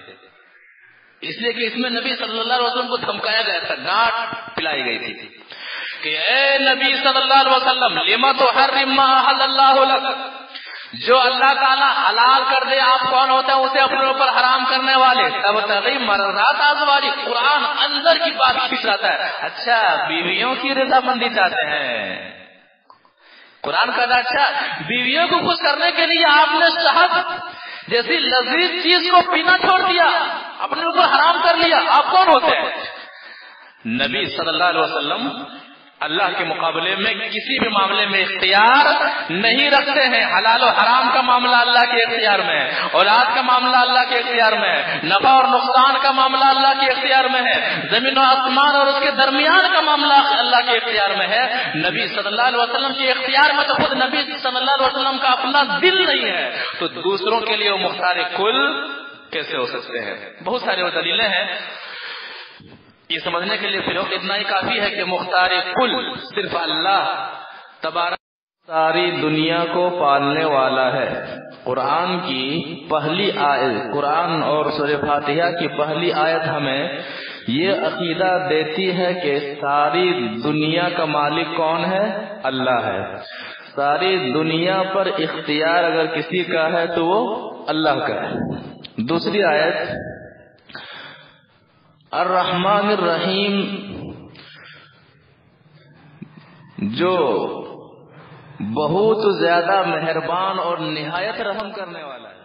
اس لیے کہ اس میں نبی صلی اللہ علیہ وسلم کو دھمکایا گیا تھا، ڈانٹ پلائی گئی تھی کہ اے نبی صلی اللہ علیہ وسلم لما تحرم ما احل اللہ لک، جو اللہ تعالیٰ حلال کر دے آپ کون ہوتے ہیں اسے اپنے اوپر حرام کرنے والے۔ تب تغی مرضات ازواجی، قرآن اندر کی بات کھینچ رہتا ہے، اچھا بیویوں کی رضامندی چاہتے ہیں، قرآن کا اچھا بیویوں کو خوش کرنے کے لیے آپ نے شہد جیسی لذیذ چیز کو پینا چھوڑ دیا، اپنے اوپر حرام کر لیا، آپ کون ہوتے ہیں؟ نبی صلی اللہ علیہ وسلم اللہ کے مقابلے میں کسی بھی معاملے میں اختیار نہیں رکھتے ہیں، حلال و حرام کا معاملہ اللہ کے اختیار میں ہے، اولاد کا معاملہ اللہ کے اختیار میں ہے، نفع اور نقصان کا معاملہ اللہ کے اختیار میں ہے، زمین و آسمان اور اس کے درمیان کا معاملہ اللہ کے اختیار میں ہے۔ نبی صلی اللہ علیہ وسلم کے اختیار میں تو خود نبی صلی اللہ علیہ وسلم کا اپنا دل نہیں ہے، تو دوسروں کے لیے وہ مختار کل کیسے ہو سکتے ہیں؟ بہت سارے وہ دلیلیں ہیں، یہ سمجھنے کے لیے پھر اتنا ہی کافی ہے کہ مختار کل صرف اللہ تبارک ساری دنیا کو پالنے والا ہے۔ قرآن کی پہلی آیت، قرآن اور سورہ فاتحہ کی پہلی آیت ہمیں یہ عقیدہ دیتی ہے کہ ساری دنیا کا مالک کون ہے؟ اللہ ہے۔ ساری دنیا پر اختیار اگر کسی کا ہے تو وہ اللہ کا ہے۔ دوسری آیت الرحمن الرحیم، جو بہت زیادہ مہربان اور نہایت رحم کرنے والا ہے۔